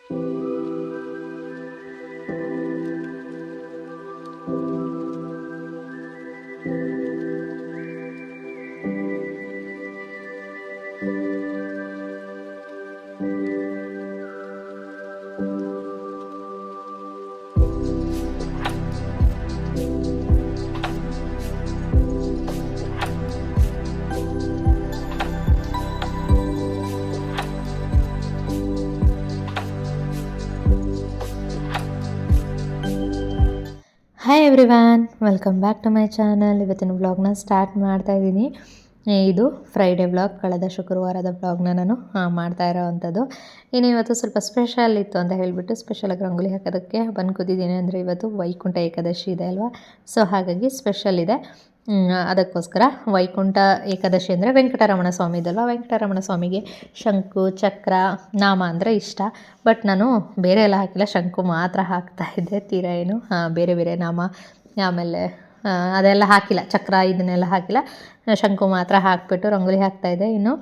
Hi everyone, welcome back to my channel. ಇವತ್ತಿನ ವ್ಲಾಗ್ನ start ಮಾಡ್ತಾ ಇದ್ದೀನಿ. ಇದು ಫ್ರೈಡೇ ವ್ಲಾಗ್, ಕಳೆದ ಶುಕ್ರವಾರದ ವ್ಲಾಗ್ನ ನಾನು ಮಾಡ್ತಾ ಇರೋವಂಥದ್ದು. ಇನ್ನು ಇವತ್ತು ಸ್ವಲ್ಪ ಸ್ಪೆಷಲ್ ಇತ್ತು ಅಂತ ಹೇಳಿಬಿಟ್ಟು ಸ್ಪೆಷಲಾಗಿ ರಂಗೋಲಿ ಹಾಕೋದಕ್ಕೆ ಬಂದು ಕೂತಿದ್ದೀನಿ. ಅಂದರೆ ಇವತ್ತು ವೈಕುಂಠ ಏಕಾದಶಿ ಇದೆ ಅಲ್ವಾ, ಸೊ ಹಾಗಾಗಿ ಸ್ಪೆಷಲ್ ಇದೆ. ಅದಕ್ಕೋಸ್ಕರ ವೈಕುಂಠ ಏಕಾದಶಿ ಅಂದರೆ ವೆಂಕಟರಮಣ ಸ್ವಾಮಿ ಇದಲ್ವ, ವೆಂಕಟರಮಣ ಸ್ವಾಮಿಗೆ ಶಂಕು ಚಕ್ರ ನಾಮ ಅಂದರೆ ಇಷ್ಟ. ಬಟ್ ನಾನು ಬೇರೆ ಎಲ್ಲ ಹಾಕಿಲ್ಲ, ಶಂಕು ಮಾತ್ರ ಹಾಕ್ತಾಯಿದ್ದೆ. ತೀರಾ ಏನು ಬೇರೆ ಬೇರೆ ನಾಮ ಆಮೇಲೆ ಅದೆಲ್ಲ ಹಾಕಿಲ್ಲ, ಚಕ್ರ ಇದನ್ನೆಲ್ಲ ಹಾಕಿಲ್ಲ, ಶಂಕು ಮಾತ್ರ ಹಾಕಿಬಿಟ್ಟು ರಂಗೋಲಿ ಹಾಕ್ತಾಯಿದ್ದೆ. ಇನ್ನು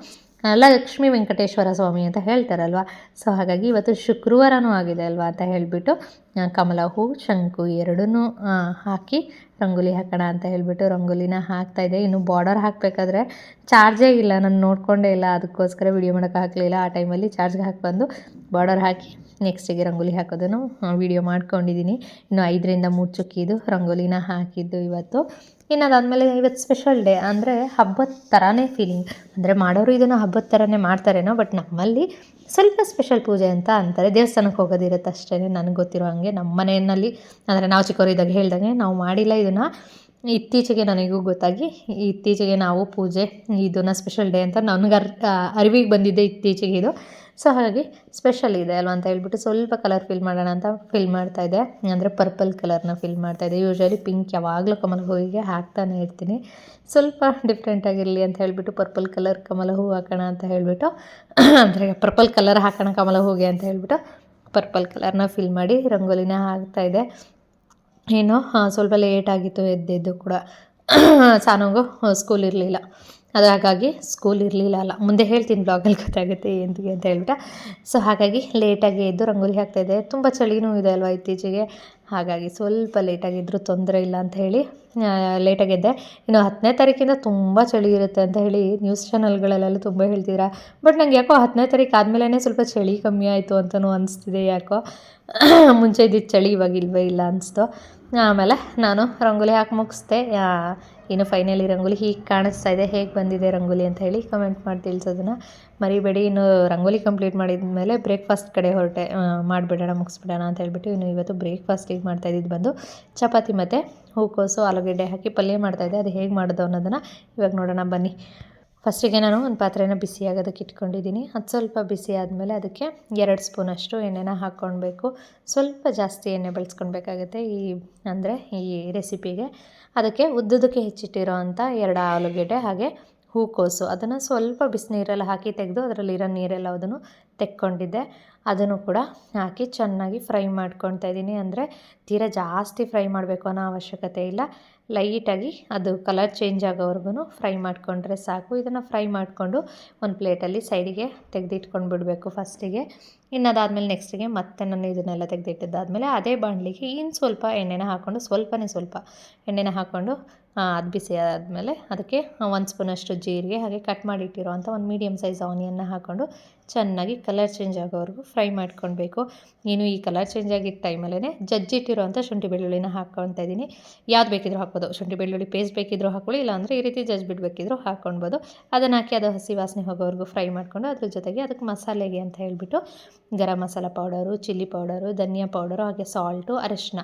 ಲಕ್ಷ್ಮೀ ವೆಂಕಟೇಶ್ವರ ಸ್ವಾಮಿ ಅಂತ ಹೇಳ್ತಾರಲ್ವ, ಸೊ ಹಾಗಾಗಿ ಇವತ್ತು ಶುಕ್ರವಾರನೂ ಆಗಿದೆ ಅಲ್ವಾ ಅಂತ ಹೇಳಿಬಿಟ್ಟು ಕಮಲ ಹೂ ಶಂಕು ಎರಡನ್ನೂ ಹಾಕಿ ರಂಗೋಲಿ ಹಾಕೋಣ ಅಂತ ಹೇಳಿಬಿಟ್ಟು ರಂಗೋಲಿನ ಹಾಕ್ತಾಯಿದ್ದೆ. ಇನ್ನು ಬಾರ್ಡರ್ ಹಾಕಬೇಕಾದ್ರೆ ಚಾರ್ಜೇ ಇಲ್ಲ, ನಾನು ನೋಡಿಕೊಂಡೇ ಇಲ್ಲ, ಅದಕ್ಕೋಸ್ಕರ ವಿಡಿಯೋ ಮಾಡೋಕ್ಕೆ ಹಾಕಲಿಲ್ಲ. ಆ ಟೈಮಲ್ಲಿ ಚಾರ್ಜ್ಗೆ ಹಾಕಿ ಬಂದು ಬಾರ್ಡರ್ ಹಾಕಿ ನೆಕ್ಸ್ಟಿಗೆ ರಂಗೋಲಿ ಹಾಕೋದನ್ನು ವಿಡಿಯೋ ಮಾಡ್ಕೊಂಡಿದ್ದೀನಿ. ಇನ್ನು 5ರಿಂದ 3 ಚುಕ್ಕಿದು ರಂಗೋಲಿನ ಹಾಕಿದ್ದು ಇವತ್ತು. ಇನ್ನು ಅದಾದಮೇಲೆ ಇವತ್ತು ಸ್ಪೆಷಲ್ ಡೇ, ಅಂದರೆ ಹಬ್ಬದ ಥರನೇ ಫೀಲಿಂಗ್. ಅಂದರೆ ಮಾಡೋರು ಇದನ್ನು ಹಬ್ಬದ ಥರನೇ ಮಾಡ್ತಾರೇನೋ, ಬಟ್ ನಮ್ಮಲ್ಲಿ ಸ್ವಲ್ಪ ಸ್ಪೆಷಲ್ ಪೂಜೆ ಅಂತ ಅಂತಾರೆ. ದೇವಸ್ಥಾನಕ್ಕೆ ಹೋಗೋದಿರುತ್ತೆ ಅಷ್ಟೇ ನನಗೆ ಗೊತ್ತಿರೋ ಹಾಗೆ. ನಮ್ಮ ಮನೆಯಲ್ಲಿ ಅಂದರೆ ನಾವು ಚಿಕ್ಕವರಿದ್ದಾಗ ಹೇಳ್ದಂಗೆ ನಾವು ಮಾಡಿಲ್ಲ ಇದನ್ನು. ಇತ್ತೀಚೆಗೆ ನನಗೂ ಗೊತ್ತಾಗಿ ಇತ್ತೀಚೆಗೆ ನಾವು ಪೂಜೆ ಇದನ್ನು ಸ್ಪೆಷಲ್ ಡೇ ಅಂತ ನನಗೆ ಅರಿವಿಗೆ ಬಂದಿದ್ದೆ ಇತ್ತೀಚೆಗೆ ಇದು. ಸೊ ಹಾಗಾಗಿ ಸ್ಪೆಷಲ್ ಇದೆ ಅಲ್ವ ಅಂತ ಹೇಳ್ಬಿಟ್ಟು ಸ್ವಲ್ಪ ಕಲರ್ ಫಿಲ್ ಮಾಡೋಣ ಅಂತ ಫಿಲ್ ಮಾಡ್ತಾಯಿದ್ದೆ. ಅಂದರೆ ಪರ್ಪಲ್ ಕಲರ್ನ ಫಿಲ್ ಮಾಡ್ತಾಯಿದ್ದೆ. ಯೂಶ್ವಲಿ ಪಿಂಕ್ ಯಾವಾಗಲೂ ಕಮಲ ಹೂವಿಗೆ ಹಾಕ್ತಾನೆ ಇರ್ತೀನಿ. ಸ್ವಲ್ಪ ಡಿಫ್ರೆಂಟಾಗಿರಲಿ ಅಂತ ಹೇಳಿಬಿಟ್ಟು ಪರ್ಪಲ್ ಕಲರ್ ಕಮಲ ಹೂವು ಹಾಕೋಣ ಅಂತ ಹೇಳಿಬಿಟ್ಟು ಅಂದರೆ ಪರ್ಪಲ್ ಕಲರ್ ಹಾಕೋಣ ಕಮಲ ಹೂವಿಗೆ ಅಂತ ಹೇಳಿಬಿಟ್ಟು ಪರ್ಪಲ್ ಕಲರ್ನ ಫಿಲ್ ಮಾಡಿ ರಂಗೋಲಿನ ಹಾಕ್ತಾಯಿದ್ದೆ. ಏನೋ ಸ್ವಲ್ಪ ಲೇಟಾಗಿತ್ತು ಎದ್ದೆದ್ದು ಕೂಡ. ಸಾನೂಗೂ ಸ್ಕೂಲ್ ಇರಲಿಲ್ಲ, ಅದು ಹಾಗಾಗಿ ಸ್ಕೂಲ್ ಇರಲಿಲ್ಲ ಅಲ್ಲ, ಮುಂದೆ ಹೇಳ್ತೀನಿ ಬ್ಲಾಗಲ್ಲಿ ಗೊತ್ತಾಗುತ್ತೆ ಎಂತಿಗೆ ಅಂತ ಹೇಳ್ಬಿಟ್ಟು. ಸೊ ಹಾಗಾಗಿ ಲೇಟಾಗಿ ಎದ್ದು ರಂಗೋಲಿ ಹಾಕ್ತಾಯಿದ್ದೆ. ತುಂಬ ಚಳಿನೂ ಇದೆ ಅಲ್ವಾ ಇತ್ತೀಚೆಗೆ, ಹಾಗಾಗಿ ಸ್ವಲ್ಪ ಲೇಟಾಗಿದ್ದರೂ ತೊಂದರೆ ಇಲ್ಲ ಅಂತ ಹೇಳಿ ಲೇಟಾಗಿದ್ದೆ. ಇನ್ನು 10ನೇ ತಾರೀಕಿಂದ ತುಂಬ ಚಳಿ ಇರುತ್ತೆ ಅಂತ ಹೇಳಿ ನ್ಯೂಸ್ ಚಾನಲ್ಗಳಲ್ಲೆಲ್ಲ ತುಂಬ ಹೇಳ್ತಿದ್ದೀರಾ. ಬಟ್ ನಂಗೆ ಯಾಕೋ 10ನೇ ತಾರೀಕು ಆದಮೇಲೆ ಸ್ವಲ್ಪ ಚಳಿ ಕಮ್ಮಿ ಆಯಿತು ಅಂತಲೂ ಅನಿಸ್ತಿದೆ. ಯಾಕೋ ಮುಂಚೆ ಇದ್ದಿದ್ದು ಚಳಿ ಇವಾಗ ಇಲ್ಲವೇ ಇಲ್ಲ ಅನಿಸ್ತು. ಆಮೇಲೆ ನಾನು ರಂಗೋಲಿ ಹಾಕಿ ಮುಗಿಸ್ದೆ. ಇನ್ನು ಫೈನಲಿ ರಂಗೋಲಿ ಹೀಗೆ ಕಾಣಿಸ್ತಾ ಇದೆ. ಹೇಗೆ ಬಂದಿದೆ ರಂಗೋಲಿ ಅಂತ ಹೇಳಿ ಕಮೆಂಟ್ ಮಾಡಿ ತಿಳಿಸೋದನ್ನು ಮರಿಬೇಡಿ. ಇನ್ನು ರಂಗೋಲಿ ಕಂಪ್ಲೀಟ್ ಮಾಡಿದ ಮೇಲೆ ಬ್ರೇಕ್ಫಾಸ್ಟ್ ಕಡೆ ಹೊರಟೆ, ಮಾಡಿಬಿಡೋಣ ಮುಗಿಸ್ಬಿಡೋಣ ಅಂತ ಹೇಳ್ಬಿಟ್ಟು. ಇನ್ನು ಇವತ್ತು ಬ್ರೇಕ್ಫಾಸ್ಟಿಗೆ ಮಾಡ್ತಾಯಿದ್ದು ಬಂದು ಚಪಾತಿ ಮತ್ತು ಹೂಕೋಸು ಆಲೂಗಡ್ಡೆ ಹಾಕಿ ಪಲ್ಯ ಮಾಡ್ತಾಯಿದ್ದೆ. ಅದು ಹೇಗೆ ಮಾಡೋದು ಅನ್ನೋದನ್ನು ಇವಾಗ ನೋಡೋಣ ಬನ್ನಿ. ಫಸ್ಟಿಗೆ ನಾನು ಒಂದು ಪಾತ್ರೆನ ಬಿಸಿ ಆಗೋದಕ್ಕೆ ಇಟ್ಕೊಂಡಿದ್ದೀನಿ. ಅದು ಸ್ವಲ್ಪ ಬಿಸಿ ಆದಮೇಲೆ ಅದಕ್ಕೆ 2 ಸ್ಪೂನಷ್ಟು ಎಣ್ಣೆನ ಹಾಕ್ಕೊಳ್ಬೇಕು. ಸ್ವಲ್ಪ ಜಾಸ್ತಿ ಎಣ್ಣೆ ಬಳಸ್ಕೊಳ್ಬೇಕಾಗುತ್ತೆ ಅಂದರೆ ಈ ರೆಸಿಪಿಗೆ. ಅದಕ್ಕೆ ಉದ್ದುದಕ್ಕೆ ಹೆಚ್ಚಿಟ್ಟಿರೋ ಅಂಥ 2 ಆಲೂಗೆಡ್ಡೆ ಹಾಗೆ ಹೂಕೋಸು ಅದನ್ನು ಸ್ವಲ್ಪ ಬಿಸಿನೀರಲ್ಲಿ ಹಾಕಿ ತೆಗೆದು ಅದರಲ್ಲಿರೋ ನೀರೆಲ್ಲ ಅದನ್ನು ತೆಕ್ಕೊಂಡಿದ್ದೆ. ಅದನ್ನು ಕೂಡ ಹಾಕಿ ಚೆನ್ನಾಗಿ ಫ್ರೈ ಮಾಡ್ಕೊತಾ ಇದ್ದೀನಿ. ಅಂದರೆ ತೀರಾ ಜಾಸ್ತಿ ಫ್ರೈ ಮಾಡಬೇಕು ಅನ್ನೋ ಅವಶ್ಯಕತೆ ಇಲ್ಲ, ಲೈಟಾಗಿ ಅದು ಕಲರ್ ಚೇಂಜ್ ಆಗೋವರೆಗೂ ಫ್ರೈ ಮಾಡಿಕೊಂಡ್ರೆ ಸಾಕು. ಇದನ್ನು ಫ್ರೈ ಮಾಡಿಕೊಂಡು ಒಂದು ಪ್ಲೇಟಲ್ಲಿ ಸೈಡಿಗೆ ತೆಗೆದಿಟ್ಕೊಂಡು ಬಿಡಬೇಕು ಫಸ್ಟಿಗೆ. ಇನ್ನು ಅದಾದಮೇಲೆ ನೆಕ್ಸ್ಟಿಗೆ ಮತ್ತೆ ನಾನು ಇದನ್ನೆಲ್ಲ ತೆಗೆದಿಟ್ಟಿದ್ದಾದಮೇಲೆ ಅದೇ ಬಾಣಲಿಗೆ ಇನ್ನು ಸ್ವಲ್ಪ ಎಣ್ಣೆನ ಹಾಕ್ಕೊಂಡು ಸ್ವಲ್ಪ ಎಣ್ಣೆನ ಹಾಕ್ಕೊಂಡು ಅದು ಬಿಸಿ ಆದಮೇಲೆ ಅದಕ್ಕೆ 1 ಸ್ಪೂನಷ್ಟು ಜೀರಿಗೆ ಹಾಗೆ ಕಟ್ ಮಾಡಿ ಇಟ್ಟಿರೋವಂಥ ಒಂದು ಮೀಡಿಯಮ್ ಸೈಜ್ ಆನಿಯನ್ನ ಹಾಕ್ಕೊಂಡು ಚೆನ್ನಾಗಿ ಕಲರ್ ಚೇಂಜ್ ಆಗೋವರೆಗೂ ಫ್ರೈ ಮಾಡ್ಕೊಳ್ಬೇಕು. ನೀನು ಈ ಕಲರ್ ಚೇಂಜ್ ಆಗಿದ್ದ ಟೈಮಲ್ಲೇ ಜಜ್ಜಿಟ್ಟಿರೋವಂಥ ಶುಂಠಿ ಬೆಳ್ಳುಳ್ಳಿನ ಹಾಕ್ಕೊಳ್ತಾ ಇದ್ದೀನಿ. ಯಾವ್ದು ಬೇಕಿದ್ರೂ ಹಾಕ್ಬೋದು, ಶುಂಠಿ ಬೆಳ್ಳುಳ್ಳಿ ಪೇಸ್ಟ್ ಬೇಕಿದ್ರೂ ಹಾಕ್ಕೊಳ್ಳಿ, ಇಲ್ಲಾಂದರೆ ಈ ರೀತಿ ಜಜ್ಜಿಬಿಟ್ಟು ಹಾಕ್ಕೊಳ್ಬೋದು. ಅದನ್ನು ಹಾಕಿ ಅದು ಹಸಿ ವಾಸನೆ ಹೋಗೋವರೆಗೂ ಫ್ರೈ ಮಾಡಿಕೊಂಡು ಅದ್ರ ಜೊತೆಗೆ ಅದಕ್ಕೆ ಮಸಾಲೆಗೆ ಅಂತ ಹೇಳಿಬಿಟ್ಟು garam masala powder, chilli powder, ಧನಿಯಾ ಪೌಡರು ಹಾಗೆ ಸಾಲ್ಟು, ಅರಿಶಿನ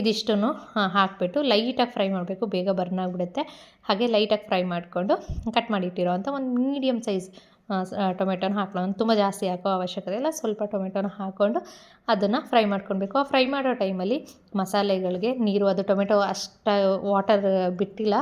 ಇದಿಷ್ಟನ್ನು ಹಾಕಿಬಿಟ್ಟು ಲೈಟಾಗಿ ಫ್ರೈ ಮಾಡಬೇಕು, ಬೇಗ ಬರ್ನ್ ಆಗಿಬಿಡುತ್ತೆ. ಹಾಗೆ ಲೈಟಾಗಿ ಫ್ರೈ ಮಾಡಿಕೊಂಡು ಕಟ್ ಮಾಡಿಟ್ಟಿರೋ ಅಂಥ ಒಂದು ಮೀಡಿಯಮ್ ಸೈಜ್ ಟೊಮೆಟೊನ ಹಾಕ್ಕೊಳ್ಳೋಣ. ತುಂಬ ಜಾಸ್ತಿ ಹಾಕೋ ಅವಶ್ಯಕತೆ ಇಲ್ಲ, ಸ್ವಲ್ಪ ಟೊಮೆಟೊನ ಹಾಕ್ಕೊಂಡು ಅದನ್ನು ಫ್ರೈ ಮಾಡ್ಕೊಳ್ಬೇಕು. ಆ ಫ್ರೈ ಮಾಡೋ ಟೈಮಲ್ಲಿ ಮಸಾಲೆಗಳಿಗೆ ನೀರು, ಅದು ಟೊಮೆಟೊ ಅಷ್ಟು ವಾಟರ್ ಬಿಟ್ಟಿಲ್ಲ,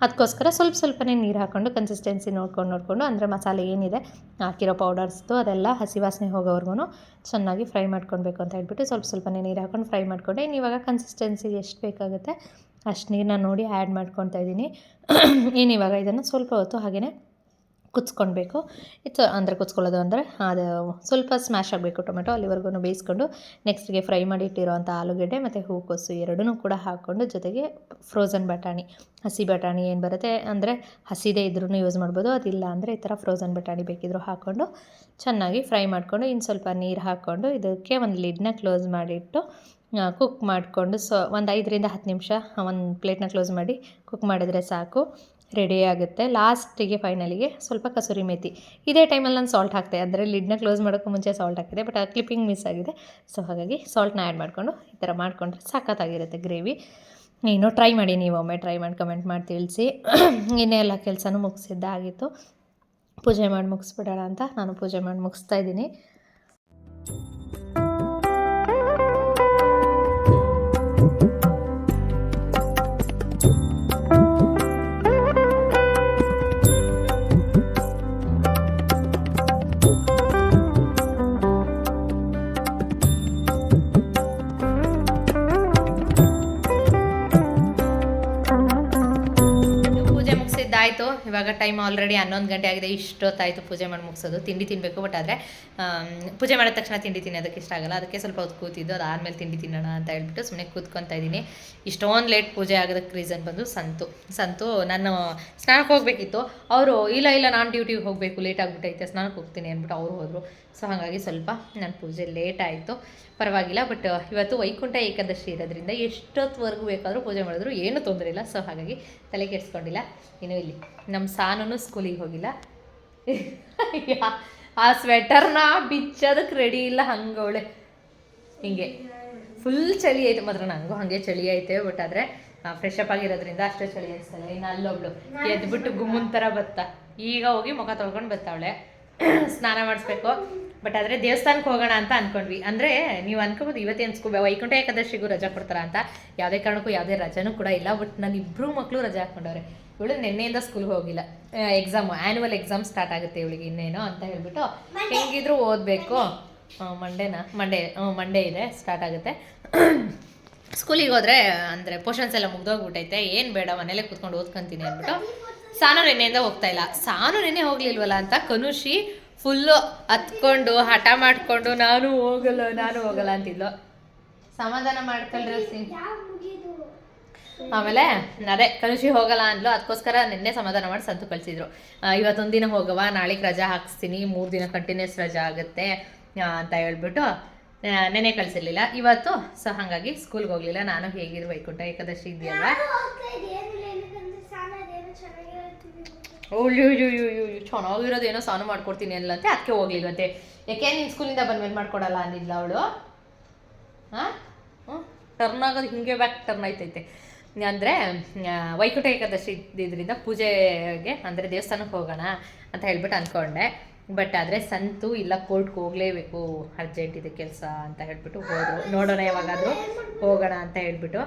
ಅದಕ್ಕೋಸ್ಕರ ಸ್ವಲ್ಪನೇ ನೀರು ಹಾಕ್ಕೊಂಡು ಕನ್ಸಿಸ್ಟೆನ್ಸಿ ನೋಡ್ಕೊಂಡು ಅಂದರೆ ಮಸಾಲೆ ಏನಿದೆ ಹಾಕಿರೋ ಪೌಡರ್ಸ್ದು ಅದೆಲ್ಲ ಹಸಿ ವಾಸನೆ ಹೋಗೋವರೆಗೂ ಚೆನ್ನಾಗಿ ಫ್ರೈ ಮಾಡ್ಕೊಳ್ಬೇಕು ಅಂತ ಹೇಳ್ಬಿಟ್ಟು ಸ್ವಲ್ಪನೇ ನೀರು ಹಾಕ್ಕೊಂಡು ಫ್ರೈ ಮಾಡಿಕೊಂಡೆ. ಇವಾಗ ಕನ್ಸಿಸ್ಟೆನ್ಸಿ ಎಷ್ಟು ಬೇಕಾಗುತ್ತೆ ಅಷ್ಟು ನೀರನ್ನ ನೋಡಿ ಆ್ಯಡ್ ಮಾಡ್ಕೊತಾ ಇದ್ದೀನಿ. ಇವಾಗ ಇದನ್ನು ಸ್ವಲ್ಪ ಹೊತ್ತು ಹಾಗೆಯೇ ಕುಚ್ಕೊಳ್ಬೇಕು. ಇದು ಅಂದರೆ ಕುಚ್ಕೊಳ್ಳೋದು ಅಂದರೆ ಅದು ಸ್ವಲ್ಪ ಸ್ಮ್ಯಾಶ್ ಆಗಬೇಕು ಟೊಮೆಟೊ, ಅಲ್ಲಿವರೆಗೂ ಬೇಯಿಸ್ಕೊಂಡು ನೆಕ್ಸ್ಟ್ಗೆ ಫ್ರೈ ಮಾಡಿ ಇಟ್ಟಿರೋವಂಥ ಆಲೂಗಡ್ಡೆ ಮತ್ತು ಹೂಕೋಸು ಎರಡನ್ನೂ ಕೂಡ ಹಾಕ್ಕೊಂಡು ಜೊತೆಗೆ ಫ್ರೋಝನ್ ಬಟಾಣಿ, ಹಸಿ ಬಟಾಣಿ ಏನು ಬರುತ್ತೆ ಅಂದರೆ ಹಸಿದೇ ಇದ್ರೂ ಯೂಸ್ ಮಾಡ್ಬೋದು, ಅದಿಲ್ಲ ಅಂದರೆ ಈ ಥರ ಫ್ರೋಝನ್ ಬಟಾಣಿ ಬೇಕಿದ್ರೂ ಹಾಕ್ಕೊಂಡು ಚೆನ್ನಾಗಿ ಫ್ರೈ ಮಾಡಿಕೊಂಡು ಇನ್ನು ಸ್ವಲ್ಪ ನೀರು ಹಾಕ್ಕೊಂಡು ಇದಕ್ಕೆ ಒಂದು ಲಿಡ್ನ ಕ್ಲೋಸ್ ಮಾಡಿಟ್ಟು ಕುಕ್ ಮಾಡಿಕೊಂಡು ಒಂದು 5ರಿಂದ 10 ನಿಮಿಷ ಒಂದು ಪ್ಲೇಟ್ನ ಕ್ಲೋಸ್ ಮಾಡಿ ಕುಕ್ ಮಾಡಿದರೆ ಸಾಕು, ರೆಡಿ ಆಗುತ್ತೆ. ಲಾಸ್ಟಿಗೆ ಫೈನಲಿಗೆ ಸ್ವಲ್ಪ ಕಸೂರಿ ಮೇಥಿ. ಇದೇ ಟೈಮಲ್ಲಿ ನಾನು ಸಾಲ್ಟ್ ಹಾಕ್ತೆ, ಅಂದರೆ ಲಿಡ್ನ ಕ್ಲೋಸ್ ಮಾಡೋಕ್ಕೂ ಮುಂಚೆ ಸಾಲ್ಟ್ ಹಾಕಿದೆ, ಬಟ್ ಆ ಕ್ಲಿಪ್ಪಿಂಗ್ ಮಿಸ್ ಆಗಿದೆ. ಸೊ ಹಾಗಾಗಿ ಸಾಲ್ಟ್ನ ಆ್ಯಡ್ ಮಾಡಿಕೊಂಡು ಈ ಥರ ಮಾಡಿಕೊಂಡ್ರೆ ಸಖತ್ತಾಗಿರುತ್ತೆ ಗ್ರೇವಿ. ಇನ್ನೂ ಟ್ರೈ ಮಾಡಿ, ನೀವು ಒಮ್ಮೆ ಟ್ರೈ ಮಾಡಿ ಕಮೆಂಟ್ ಮಾಡಿ ತಿಳಿಸಿ. ಇನ್ನೇ ಎಲ್ಲ ಕೆಲಸನೂ ಮುಗಿಸಿದ್ದಾಗಿತ್ತು, ಪೂಜೆ ಮಾಡಿ ಮುಗಿಸ್ಬಿಡೋಣ ಅಂತ ನಾನು ಪೂಜೆ ಮಾಡಿ ಮುಗಿಸ್ತಾ ಇದ್ದೀನಿ. ಆಯಿತು, ಇವಾಗ ಟೈಮ್ ಆಲ್ರೆಡಿ 11 ಗಂಟೆ ಆಗಿದೆ. ಇಷ್ಟೊತ್ತಾಯಿತು ಪೂಜೆ ಮಾಡಿ ಮುಗಿಸೋದು. ತಿಂಡಿ ತಿನ್ನಬೇಕು, ಬಟ್ ಆದರೆ ಪೂಜೆ ಮಾಡಿದ ತಕ್ಷಣ ತಿಂಡಿ ತಿನ್ನೋದಕ್ಕೆ ಇಷ್ಟ ಆಗಲ್ಲ, ಅದಕ್ಕೆ ಸ್ವಲ್ಪ ಹೊತ್ತು ಕೂತಿದ್ದು, ಅದಾದಮೇಲೆ ತಿಂಡಿ ತಿನ್ನೋಣ ಅಂತ ಹೇಳ್ಬಿಟ್ಟು ಸುಮ್ಮನೆ ಕೂತ್ಕೊತಾ ಇದ್ದೀನಿ. ಇಷ್ಟೊಂದು ಲೇಟ್ ಪೂಜೆ ಆಗೋದಕ್ಕೆ ರೀಸನ್ ಬಂದು ಸಂತು ನಾನು ಸ್ನಾನಕ್ಕೆ ಹೋಗಬೇಕಿತ್ತು. ಅವರು ಇಲ್ಲ ನಾನು ಡ್ಯೂಟಿಗೆ ಹೋಗಬೇಕು, ಲೇಟ್ ಆಗಿಬಿಟ್ಟೈತೆ, ಸ್ನಾನಕ್ಕೆ ಹೋಗ್ತೀನಿ ಅಂದ್ಬಿಟ್ಟು ಅವರು ಹೋದರು. ಸೊ ಹಾಗಾಗಿ ಸ್ವಲ್ಪ ನನ್ನ ಪೂಜೆ ಲೇಟ್ ಆಯಿತು, ಪರವಾಗಿಲ್ಲ. ಬಟ್ ಇವತ್ತು ವೈಕುಂಠ ಏಕಾದಶಿ ಇರೋದ್ರಿಂದ ಎಷ್ಟೊತ್ತವರೆಗೂ ಬೇಕಾದರೂ ಪೂಜೆ ಮಾಡಿದ್ರು ಏನೂ ತೊಂದರೆ ಇಲ್ಲ. ಸೊ ಹಾಗಾಗಿ ತಲೆ ಕೆಡಿಸ್ಕೊಂಡಿಲ್ಲ. ಇನ್ನು ಇಲ್ಲಿ ನಮ್ಮ ಸಾನೂ ಸ್ಕೂಲಿಗೆ ಹೋಗಿಲ್ಲ. ಆ ಸ್ವೆಟರ್ನ ಬಿಚ್ಚೋದಕ್ಕೆ ರೆಡಿ ಇಲ್ಲ, ಹಂಗವಳೆ ಹಿಂಗೆ ಫುಲ್ ಚಳಿ ಐತೆ. ಮಾತ್ರ ನನಗೂ ಹಾಗೆ ಚಳಿ ಐತೆ, ಬಟ್ ಆದರೆ ಫ್ರೆಶ್ ಅಪ್ ಆಗಿರೋದ್ರಿಂದ ಅಷ್ಟೇ ಚಳಿ ಅನಿಸ್ತಲ್ಲ. ಇನ್ನು ಅಲ್ಲೊಬ್ಳು ಎದ್ಬಿಟ್ಟು ಗುಮ್ಮನ್ ಥರ ಬತ್ತಾ, ಈಗ ಹೋಗಿ ಮುಖ ತೊಳ್ಕೊಂಡು ಬತ್ತಾವಳೆ, ಸ್ನಾನ ಮಾಡಿಸ್ಬೇಕು. ಬಟ್ ಆದರೆ ದೇವಸ್ಥಾನಕ್ಕೆ ಹೋಗೋಣ ಅಂತ ಅಂದ್ಕೊಂಡ್ವಿ. ಅಂದರೆ ನೀವು ಅಂದ್ಕೊಬೋದು ಇವತ್ತೇನು ವೈಕುಂಠ ಏಕಾದಶಿಗೂ ರಜಾ ಕೊಡ್ತಾರ ಅಂತ. ಯಾವುದೇ ಕಾರಣಕ್ಕೂ ಯಾವುದೇ ರಜಾನೂ ಕೂಡ ಇಲ್ಲ. ಬಟ್ ನನ್ನ ಇಬ್ಬರು ಮಕ್ಕಳು ರಜಾ ಹಾಕ್ಕೊಂಡವ್ರೆ. ಇವಳು ನಿನ್ನೆಯಿಂದ ಸ್ಕೂಲ್ಗೆ ಹೋಗಿಲ್ಲ, ಎಕ್ಸಾಮು ಆ್ಯನ್ಯುವಲ್ ಎಕ್ಸಾಮ್ ಸ್ಟಾರ್ಟ್ ಆಗುತ್ತೆ ಇವಳಿಗೆ ಇನ್ನೇನೋ ಅಂತ ಹೇಳ್ಬಿಟ್ಟು ಹೆಂಗಿದ್ರು ಓದಬೇಕು. ಮಂಡೇ ಇದೆ ಸ್ಟಾರ್ಟ್ ಆಗುತ್ತೆ. ಸ್ಕೂಲಿಗೆ ಹೋದರೆ ಅಂದರೆ ಪೋರ್ಷನ್ಸ್ ಎಲ್ಲ ಮುಗ್ದೋಗ್ಬಿಟ್ಟೈತೆ, ಏನು ಬೇಡ ಮನೇಲೇ ಕೂತ್ಕೊಂಡು ಓದ್ಕೊತೀನಿ ಅಂದ್ಬಿಟ್ಟು ಸಾನು ನೆನ್ನೆಯಿಂದ ಹೋಗ್ತಾ ಇಲ್ಲ. ಸಾನು ನೆನ್ನೆ ಹೋಗ್ಲಿಲ್ವಲ್ಲ ಅಂತ ಕನುಷಿ ಫುಲ್ಲು ಹತ್ಕೊಂಡು ಹಠ ಮಾಡಿಕೊಂಡು ನಾನು ಹೋಗಲ್ಲ ಅಂತಿದ್ಲು. ಸಮಾಧಾನ ಮಾಡ್ಕೊಳ್ರಿ. ಆಮೇಲೆ ಅದೇ ಕನುಷಿ ಹೋಗಲ್ಲ ಅಂದ್ಲು, ಅದಕ್ಕೋಸ್ಕರ ನಿನ್ನೆ ಸಮಾಧಾನ ಮಾಡಿ ಸಂತು ಕಳಿಸಿದ್ರು. ಇವತ್ತೊಂದು ದಿನ ಹೋಗವ, ನಾಳೆಗೆ ರಜಾ ಹಾಕ್ಸ್ತೀನಿ, 3 ದಿನ ಕಂಟಿನ್ಯೂಸ್ ರಜಾ ಆಗುತ್ತೆ ಅಂತ ಹೇಳ್ಬಿಟ್ಟು ನೆನೆ ಕಳಿಸಿರ್ಲಿಲ್ಲ ಇವತ್ತು. ಸೊ ಹಾಗಾಗಿ ಸ್ಕೂಲ್ಗೆ ಹೋಗಲಿಲ್ಲ. ನಾನು ಹೇಗಿದ್ರು ವೈಕುಂಠ ಏಕಾದಶಿ ಇದೆಯಲ್ಲ, ಚೆನ್ನಾಗಿರೋದೇನೋ ಸಾನು ಮಾಡ್ಕೊಡ್ತೀನಿ ಅಲ್ಲಂತೆ, ಅದಕ್ಕೆ ಹೋಗ್ಲಿಲ್ವಂತೆ. ಯಾಕೆ ನೀನು ಸ್ಕೂಲಿಂದ ಬಂದ್ಮೇಲೆ ಮಾಡ್ಕೊಡಲ್ಲ ಅಂದಿದ್ಲ ಅವಳು. ಟರ್ನ್ ಆಗೋದು ಹಿಂಗೆ ಬ್ಯಾಕ್ ಟರ್ನ್ ಆಯ್ತೈತೆ. ಅಂದರೆ ವೈಕುಂಠ ಏಕಾದಶಿ ಇದ್ದಿದ್ದರಿಂದ ಪೂಜೆಗೆ ಅಂದರೆ ದೇವಸ್ಥಾನಕ್ಕೆ ಹೋಗೋಣ ಅಂತ ಹೇಳ್ಬಿಟ್ಟು ಅಂದ್ಕೊಂಡೆ. ಬಟ್ ಆದರೆ ಸಂತು ಇಲ್ಲ, ಕೋರ್ಟ್ಗೆ ಹೋಗಲೇಬೇಕು, ಅರ್ಜೆಂಟ್ ಇದೆ ಕೆಲಸ ಅಂತ ಹೇಳ್ಬಿಟ್ಟು ಹೋದರು. ನೋಡೋಣ ಯಾವಾಗಾದರೂ ಹೋಗೋಣ ಅಂತ ಹೇಳ್ಬಿಟ್ಟು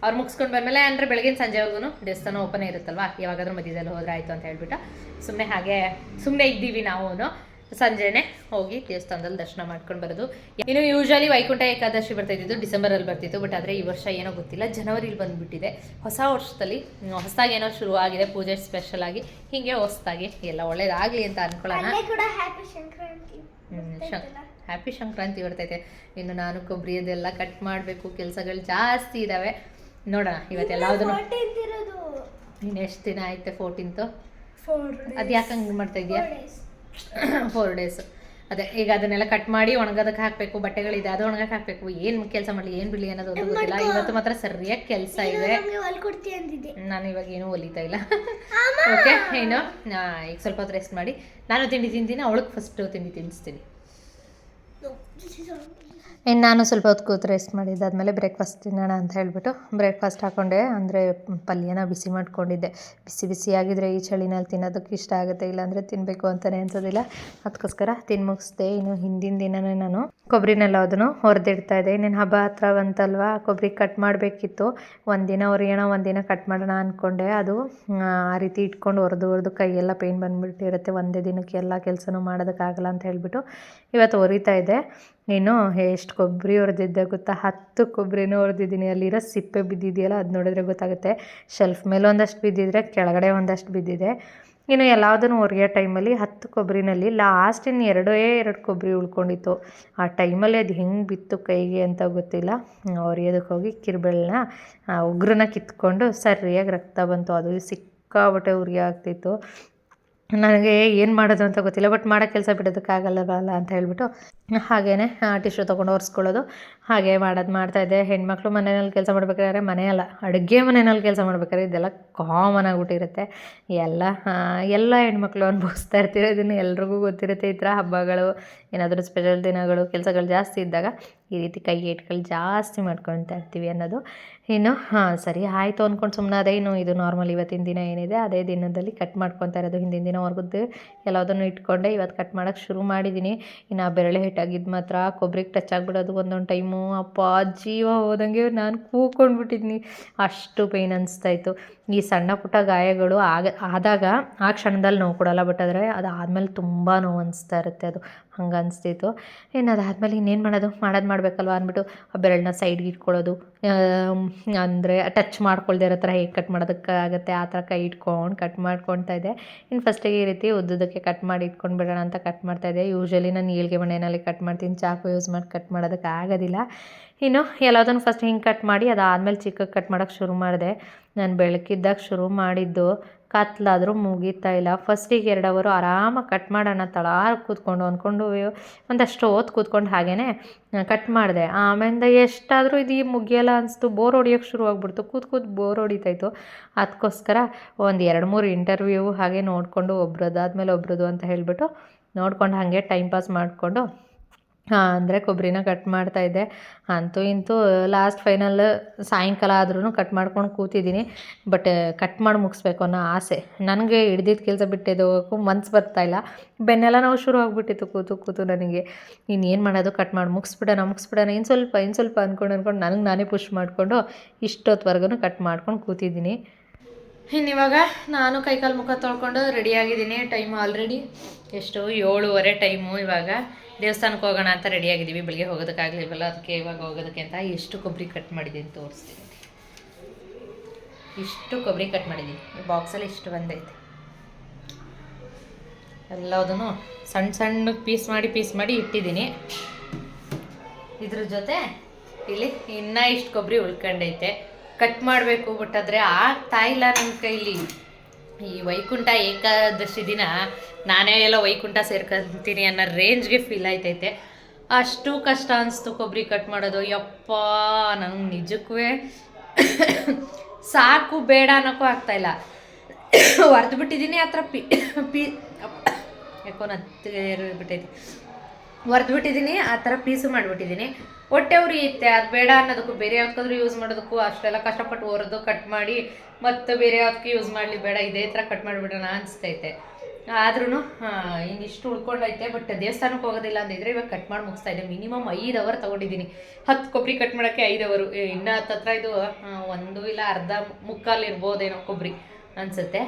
ಅವ್ರು ಮುಗಿಸ್ಕೊಂಡು ಬಂದಮೇಲೆ ಅಂದರೆ ಬೆಳಗಿನ ಸಂಜೆವರೆಗೂ ದೇವಸ್ಥಾನ ಓಪನ್ ಇರುತ್ತಲ್ವ, ಯಾವಾಗಾದ್ರೂ ಮಧ್ಯದಲ್ಲಿ ಹೋದ್ರೆ ಆಯಿತು ಅಂತ ಹೇಳ್ಬಿಟ್ಟು ಸುಮ್ಮನೆ ಇದ್ದೀವಿ ನಾವು. ಸಂಜೆನೇ ಹೋಗಿ ದೇವಸ್ಥಾನದಲ್ಲಿ ದರ್ಶನ ಮಾಡ್ಕೊಂಡು ಬರೋದು. ಇನ್ನು ಯೂಶಲಿ ವೈಕುಂಠ ಏಕಾದಶಿ ಬರ್ತಾಯಿದ್ದು ಡಿಸೆಂಬರಲ್ಲಿ ಬರ್ತಿತ್ತು. ಬಟ್ ಆದರೆ ಈ ವರ್ಷ ಏನೋ ಗೊತ್ತಿಲ್ಲ, ಜನವರಿಲಿ ಬಂದುಬಿಟ್ಟಿದೆ. ಹೊಸ ವರ್ಷದಲ್ಲಿ ಹೊಸದಾಗಿ ಏನೋ ಶುರು ಆಗಿದೆ ಪೂಜೆ ಸ್ಪೆಷಲ್ ಆಗಿ. ಹೀಗೆ ಹೊಸದಾಗಿ ಎಲ್ಲ ಒಳ್ಳೇದಾಗಲಿ ಅಂತ ಅನ್ಕೊಳ್ಳೋಣ. ಹ್ಯಾಪಿ ಸಂಕ್ರಾಂತಿ ಬರ್ತೈತೆ. ಇನ್ನು ನಾನು ಕೊಬ್ಬರಿಯದೆಲ್ಲ ಕಟ್ ಮಾಡಬೇಕು, ಕೆಲಸಗಳು ಜಾಸ್ತಿ ಇದ್ದಾವೆ. ನೋಡೋಣ ಇವತ್ತೆಲ್ಲದನ್ನು. ಇನ್ನು ಎಷ್ಟು ದಿನ ಆಯ್ತು 14th? ಅದು ಯಾಕೆ ಹಂಗೆ ಮಾಡ್ತಾ ಇದೆಯಾ? 4 days. ಅದೇ ಈಗ ಅದನ್ನೆಲ್ಲ ಕಟ್ ಮಾಡಿ ಒಣಗೋದಕ್ಕೆ ಹಾಕಬೇಕು. ಬಟ್ಟೆಗಳಿದೆ, ಅದು ಒಣಗಕ್ಕೆ ಹಾಕಬೇಕು. ಏನು ಕೆಲಸ ಮಾಡಲಿ ಏನು ಬಿಡಲಿ ಅನ್ನೋದು ಗೊತ್ತಿಲ್ಲ. ಇವತ್ತು ಮಾತ್ರ ಸರಿಯಾಗಿ ಕೆಲಸ ಇದೆ. ನಾನು ಇವಾಗ ಏನೂ ಹೊಲಿತಾ ಇಲ್ಲ. ಓಕೆ, ಏನು ಈಗ ಸ್ವಲ್ಪ ಹೊತ್ತು ರೆಸ್ಟ್ ಮಾಡಿ ನಾನು ತಿಂಡಿ ತಿಂತೀನಿ, ಅವಳಿಗೆ ಫಸ್ಟು ತಿಂಡಿ ತಿನ್ನಿಸ್ತೀನಿ. ಇನ್ನು ನಾನು ಸ್ವಲ್ಪ ಹೊತ್ತು ಕೂತು ರೆಸ್ಟ್ ಮಾಡಿದ್ದಾದಮೇಲೆ ಬ್ರೇಕ್ಫಾಸ್ಟ್ ತಿನ್ನೋಣ ಅಂತ ಹೇಳ್ಬಿಟ್ಟು ಬ್ರೇಕ್ಫಾಸ್ಟ್ ಹಾಕ್ಕೊಂಡೆ. ಅಂದರೆ ಪಲ್ಯನ ಬಿಸಿ ಮಾಡ್ಕೊಂಡಿದ್ದೆ. ಬಿಸಿಯಾಗಿದ್ದರೆ ಈ ಚಳಿನಲ್ಲಿ ತಿನ್ನೋದಕ್ಕೆ ಇಷ್ಟ ಆಗುತ್ತೆ, ಇಲ್ಲಾಂದರೆ ತಿನ್ನಬೇಕು ಅಂತಲೇ ಅನ್ಸೋದಿಲ್ಲ. ಅದಕ್ಕೋಸ್ಕರ ತಿಂದು ಮುಗಿಸ್ದೆ. ಇನ್ನು ಹಿಂದಿನ ದಿನವೇ ನಾನು ಕೊಬ್ಬರಿನೆಲ್ಲ ಅದನ್ನು ಹೊರದಿಡ್ತಾ ಇದ್ದೆ. ಇನ್ನೇನು ಹಬ್ಬ ಹತ್ರ ಬಂತಲ್ವ, ಕೊಬ್ಬರಿ ಕಟ್ ಮಾಡಬೇಕಿತ್ತು. ಒಂದಿನ ಹೊರಿಯೋಣ, ಒಂದಿನ ಕಟ್ ಮಾಡೋಣ ಅಂದ್ಕೊಂಡೆ. ಅದು ಆ ರೀತಿ ಇಟ್ಕೊಂಡು ಹೊರದು ಕೈಯೆಲ್ಲ ಪೇನ್ ಬಂದುಬಿಟ್ಟಿರುತ್ತೆ. ಒಂದೇ ದಿನಕ್ಕೆ ಎಲ್ಲ ಕೆಲಸನೂ ಮಾಡೋದಕ್ಕಾಗಲ್ಲ ಅಂತ ಹೇಳ್ಬಿಟ್ಟು ಇವತ್ತು ಹೊರಿತಾ ಇದ್ದೆ. ಇನ್ನು ಎಷ್ಟು ಕೊಬ್ಬರಿ ಹೊಡೆದಿದ್ದೆ ಗೊತ್ತಾ? 10 ಕೊಬ್ಬರಿನೂ ಹೊಡೆದಿದ್ದೀನಿ. ಅಲ್ಲಿರೋ ಸಿಪ್ಪೆ ಬಿದ್ದಿದೆಯಲ್ಲ, ಅದು ನೋಡಿದ್ರೆ ಗೊತ್ತಾಗುತ್ತೆ. ಶೆಲ್ಫ್ ಮೇಲೆ ಒಂದಷ್ಟು ಬಿದ್ದಿದ್ರೆ ಕೆಳಗಡೆ ಒಂದಷ್ಟು ಬಿದ್ದಿದೆ. ಇನ್ನು ಎಲ್ಲದನ್ನು ಒರೆಯೋ ಟೈಮಲ್ಲಿ 10 ಕೊಬ್ಬರಿನಲ್ಲಿ ಲಾಸ್ಟಿನ 2 ಕೊಬ್ಬರಿ ಉಳ್ಕೊಂಡಿತ್ತು. ಆ ಟೈಮಲ್ಲಿ ಅದು ಹೆಂಗೆ ಬಿತ್ತು ಕೈಗೆ ಅಂತ ಗೊತ್ತಿಲ್ಲ. ಒರೆಯೋದಕ್ಕೆ ಹೋಗಿ ಕಿರುಬೆರಳನ್ನ ಉಗುರನ್ನ ಕಿತ್ಕೊಂಡು ಸರಿಯಾಗಿ ರಕ್ತ ಬಂತು. ಅದು ಸಿಕ್ಕಾಪಟ್ಟೆ ಉರಿ ಆಗ್ತಿತ್ತು. ನನಗೆ ಏನು ಮಾಡೋದು ಅಂತ ಗೊತ್ತಿಲ್ಲ. ಬಟ್ ಮಾಡೋ ಕೆಲಸ ಬಿಡೋದಕ್ಕಾಗಲ್ಲವಲ್ಲ ಅಂತ ಹೇಳ್ಬಿಟ್ಟು ಹಾಗೇ ಟಿಶ್ಯೂ ತೊಗೊಂಡು ಒರೆಸ್ಕೊಳ್ಳೋದು ಹಾಗೆ ಮಾಡ್ತಾಯಿದ್ದೆ. ಹೆಣ್ಮಕ್ಳು ಮನೆಯಲ್ಲಿ ಕೆಲಸ ಮಾಡ್ಬೇಕಾದ್ರೆ ಮನೆಯಲ್ಲ ಅಡುಗೆ ಮನೆಯಲ್ಲಿ ಕೆಲಸ ಮಾಡ್ಬೇಕಾದ್ರೆ ಇದೆಲ್ಲ ಕಾಮನ್ ಆಗಿಬಿಟ್ಟಿರುತ್ತೆ. ಎಲ್ಲ ಹೆಣ್ಮಕ್ಳು ಅನುಭವಿಸ್ತಾ ಇರ್ತೀರ. ಇದನ್ನು ಎಲ್ರಿಗೂ ಗೊತ್ತಿರುತ್ತೆ. ಈ ಥರ ಹಬ್ಬಗಳು ಏನಾದರೂ ಸ್ಪೆಷಲ್ ದಿನಗಳು ಕೆಲಸಗಳು ಜಾಸ್ತಿ ಇದ್ದಾಗ ಈ ರೀತಿ ಕೈ ಏಟ್ಗಳು ಜಾಸ್ತಿ ಮಾಡ್ಕೊಳ್ತಾ ಇರ್ತೀವಿ ಅನ್ನೋದು. ಇನ್ನು ಸರಿ ಆಯಿತು ಅಂದ್ಕೊಂಡು ಸುಮ್ಮನಾದೆ. ಇನ್ನು ಇದು ನಾರ್ಮಲ್ ಇವತ್ತಿನ ದಿನ ಏನಿದೆ ಅದೇ ದಿನದಲ್ಲಿ ಕಟ್ ಮಾಡ್ಕೊತಾ ಇರೋದು. ಹಿಂದಿನ ದಿನ ಹೊರಗದ್ದು ಎಲ್ಲದನ್ನು ಇಟ್ಕೊಂಡೆ ಇವತ್ತು ಕಟ್ ಮಾಡೋಕ್ಕೆ ಶುರು ಮಾಡಿದ್ದೀನಿ. ಇನ್ನು ಆ ಬೆರಳೆ ಹಿಟ್ಟಾಗಿದ್ದು ಮಾತ್ರ ಕೊಬ್ಬರಿಗೆ ಟಚ್ ಆಗಿಬಿಡೋದು ಒಂದೊಂದು ಟೈಮು. ಅಪ್ಪ ಜೀವ ಹೋದಂಗೆ ನಾನು ಕೂಕೊಂಡ್ಬಿಟ್ಟಿದ್ನಿ, ಅಷ್ಟು ಪೇಯ್ನ್ ಅನಿಸ್ತಾಯಿತ್ತು. ಈ ಸಣ್ಣ ಪುಟ್ಟ ಗಾಯಗಳು ಆದಾಗ ಆ ಕ್ಷಣದಲ್ಲಿ ನೋವು ಕೊಡೋಲ್ಲ. ಬಟ್ ಆದರೆ ಅದಾದಮೇಲೆ ತುಂಬ ನೋವು ಅನಿಸ್ತಾ ಇರುತ್ತೆ. ಅದು ಹಂಗೆ ಅನಿಸ್ತಿತ್ತು. ಇನ್ನು ಅದಾದಮೇಲೆ ಇನ್ನೇನು ಮಾಡಬೇಕಲ್ವ ಅಂದ್ಬಿಟ್ಟು ಆ ಬೆರಳನ್ನ ಸೈಡ್ಗೆ ಇಟ್ಕೊಳ್ಳೋದು, ಅಂದರೆ ಟಚ್ ಮಾಡ್ಕೊಳ್ದೇ ಇರೋ ಥರ ಹೇಗೆ ಕಟ್ ಮಾಡೋದಕ್ಕಾಗತ್ತೆ ಆ ಥರ ಕೈ ಇಟ್ಕೊಂಡು ಕಟ್ ಮಾಡ್ಕೊಳ್ತಾ ಇದ್ದೆ. ಇನ್ನು ಫಸ್ಟಿಗೆ ಈ ರೀತಿ ಉದ್ದಕ್ಕೆ ಕಟ್ ಮಾಡಿ ಇಟ್ಕೊಂಡು ಬಿಡೋಣ ಅಂತ ಕಟ್ ಮಾಡ್ತಾಯಿದ್ದೆ. ಯೂಶ್ವಲಿ ನಾನು ಏಳಿಗೆ ಮನೆಯಲ್ಲಿ ಕಟ್ ಮಾಡ್ತೀನಿ, ಚಾಕು ಯೂಸ್ ಮಾಡಿ ಕಟ್ ಮಾಡೋದಕ್ಕೆ ಆಗೋದಿಲ್ಲ. ಇನ್ನು ಎಲ್ಲದನ್ನು ಫಸ್ಟ್ ಹಿಂಗೆ ಕಟ್ ಮಾಡಿ ಅದಾದಮೇಲೆ ಚಿಕ್ಕಗೆ ಕಟ್ ಮಾಡೋಕ್ಕೆ ಶುರು ಮಾಡಿದೆ. ನಾನು ಬೆಳಕಿದ್ದಾಗ ಶುರು ಮಾಡಿದ್ದು ಕತ್ಲಾದರೂ ಮುಗೀತಾ ಇಲ್ಲ. ಫಸ್ಟಿಗೆ 2 ಅವರು ಆರಾಮಾಗಿ ಕಟ್ ಮಾಡೋಣ ತಳಾರ ಕೂತ್ಕೊಂಡು ಅಂದ್ಕೊಂಡು ಒಂದಷ್ಟು ಹೊತ್ತು ಕೂತ್ಕೊಂಡು ಹಾಗೇ ಕಟ್ ಮಾಡಿದೆ. ಆಮೇಲೆ ಎಷ್ಟಾದರೂ ಇದು ಮುಗಿಯಲ್ಲ ಅನಿಸ್ತು, ಬೋರ್ ಹೊಡಿಯೋಕ್ಕೆ ಶುರು ಆಗ್ಬಿಡ್ತು. ಕೂತು ಬೋರ್ ಹೊಡಿತಾಯಿತ್ತು. ಅದಕ್ಕೋಸ್ಕರ ಒಂದು 2-3 ಇಂಟರ್ವ್ಯೂ ಹಾಗೆ ನೋಡಿಕೊಂಡು ಒಬ್ರದಾದ್ಮೇಲೆ ಒಬ್ರದ್ದು ಅಂತ ಹೇಳಿಬಿಟ್ಟು ನೋಡ್ಕೊಂಡು ಹಾಗೆ ಟೈಮ್ ಪಾಸ್ ಮಾಡಿಕೊಂಡು ಅಂದರೆ ಕೊಬ್ಬರಿನ ಕಟ್ ಮಾಡ್ತಾಯಿದ್ದೆ. ಅಂತೂ ಇಂತೂ ಲಾಸ್ಟ್ ಫೈನಲ್ ಸಾಯಂಕಾಲ ಆದ್ರೂ ಕಟ್ ಮಾಡ್ಕೊಂಡು ಕೂತಿದ್ದೀನಿ. ಬಟ್ ಕಟ್ ಮಾಡಿ ಮುಗಿಸ್ಬೇಕು ಅನ್ನೋ ಆಸೆ. ನನಗೆ ಹಿಡ್ದಿದ್ದ ಕೆಲಸ ಬಿಟ್ಟಿದ್ದೋಗೋಕ್ಕೂ ಮನ್ಸು ಬರ್ತಾಯಿಲ್ಲ. ಬೆನ್ನೆಲ್ಲ ನೋವು ಶುರು ಆಗಿಬಿಟ್ಟಿತ್ತು ಕೂತು ನನಗೆ. ಇನ್ನೇನು ಮಾಡೋದು, ಕಟ್ ಮಾಡಿ ಮುಗಿಸ್ಬಿಡೋಣ ಇನ್ನು ಸ್ವಲ್ಪ ಅಂದ್ಕೊಂಡು ನನಗೆ ನಾನೇ ಪುಷ್ ಮಾಡಿಕೊಂಡು ಇಷ್ಟೊತ್ತವರೆಗೂ ಕಟ್ ಮಾಡ್ಕೊಂಡು ಕೂತಿದ್ದೀನಿ. ಇನ್ನಿವಾಗ ನಾನು ಕೈಕಾಲು ಮುಖ ತೊಳ್ಕೊಂಡು ರೆಡಿಯಾಗಿದ್ದೀನಿ. ಟೈಮು ಆಲ್ರೆಡಿ ಎಷ್ಟು 7:30 ಟೈಮು. ಇವಾಗ ದೇವಸ್ಥಾನಕ್ಕೆ ಹೋಗೋಣ ಅಂತ ರೆಡಿಯಾಗಿದ್ದೀವಿ. ಬೆಳಿಗ್ಗೆ ಹೋಗೋದಕ್ಕಾಗಲಿಲ್ವಲ್ಲ, ಅದಕ್ಕೆ ಇವಾಗ ಹೋಗೋದಕ್ಕೆ ಅಂತ ಎಷ್ಟು ಕೊಬ್ಬರಿ ಕಟ್ ಮಾಡಿದ್ದೀನಿ ತೋರಿಸ್ತೀನಿ. ಇಷ್ಟು ಕೊಬ್ಬರಿ ಕಟ್ ಮಾಡಿದ್ದೀನಿ. ಈ ಬಾಕ್ಸಲ್ಲಿ ಇಷ್ಟು ಬಂದೈತೆ. ಎಲ್ಲದನ್ನು ಸಣ್ಣ ಪೀಸ್ ಮಾಡಿ ಇಟ್ಟಿದ್ದೀನಿ. ಇದ್ರ ಜೊತೆ ಇಲ್ಲಿ ಇನ್ನೂ ಇಷ್ಟು ಕೊಬ್ಬರಿ ಉಳ್ಕೊಂಡೈತೆ. ಕಟ್ ಮಾಡಬೇಕು, ಬಟ್ ಆದರೆ ಆಗ್ತಾಯಿಲ್ಲ ನನ್ನ ಕೈಲಿ. ಈ ವೈಕುಂಠ ಏಕಾದಶಿ ದಿನ ನಾನೇ ಎಲ್ಲ ವೈಕುಂಠ ಸೇರ್ಕೊಂತೀನಿ ಅನ್ನೋ ರೇಂಜ್ಗೆ ಫೀಲ್ ಆಯ್ತೈತೆ. ಅಷ್ಟು ಕಷ್ಟ ಅನಿಸ್ತು ಕೊಬ್ಬರಿ ಕಟ್ ಮಾಡೋದು. ಯಪ್ಪ ನನಗೆ ನಿಜಕ್ಕೂ ಸಾಕು ಬೇಡ ಅನ್ನೋಕ್ಕೂ ಆಗ್ತಾಯಿಲ್ಲ. ಹೊರ್ದು ಬಿಟ್ಟಿದ್ದೀನಿ. ಆ ಥರ ಯಾಕೋ ಬಿಟ್ಟೈತಿ ಹೊರ್ದು ಬಿಟ್ಟಿದ್ದೀನಿ. ಆ ಥರ ಪೀಸು ಮಾಡಿಬಿಟ್ಟಿದ್ದೀನಿ. ಹೊಟ್ಟೆ ಉರಿಯುತ್ತೆ. ಅದು ಬೇಡ ಅನ್ನೋದಕ್ಕೂ ಬೇರೆ ಯಾವ್ದಕ್ಕಾದ್ರೂ ಯೂಸ್ ಮಾಡೋದಕ್ಕೂ ಅಷ್ಟೆಲ್ಲ ಕಷ್ಟಪಟ್ಟು ಹೊರದು ಕಟ್ ಮಾಡಿ ಮತ್ತು ಬೇರೆ ಯಾವ್ದಕ್ಕೆ ಯೂಸ್ ಮಾಡಲಿ, ಬೇಡ ಇದೇ ಥರ ಕಟ್ ಮಾಡಿಬಿಡೋಣ ಅನಿಸ್ತೈತೆ. ಆದ್ರೂ ಇನ್ನಿಷ್ಟು ಉಳ್ಕೊಂಡೈತೆ. ಬಟ್ ದೇವಸ್ಥಾನಕ್ಕೆ ಹೋಗೋದಿಲ್ಲ ಅಂದಿದ್ರೆ ಇವಾಗ ಕಟ್ ಮಾಡಿ ಮುಗಿಸ್ತಾ ಇದ್ದೆ. ಮಿನಿಮಮ್ 5 ಅವರ್ ತೊಗೊಂಡಿದ್ದೀನಿ 10 ಕೊಬ್ಬರಿ ಕಟ್ ಮಾಡೋಕ್ಕೆ 5 ಅವರು. ಇನ್ನೂ ಹತ್ರ ಇದು 1 ಇಲ್ಲ ಅರ್ಧ ಮುಕ್ಕಾಲು ಇರ್ಬೋದೇನೋ ಕೊಬ್ಬರಿ ಅನಿಸುತ್ತೆ.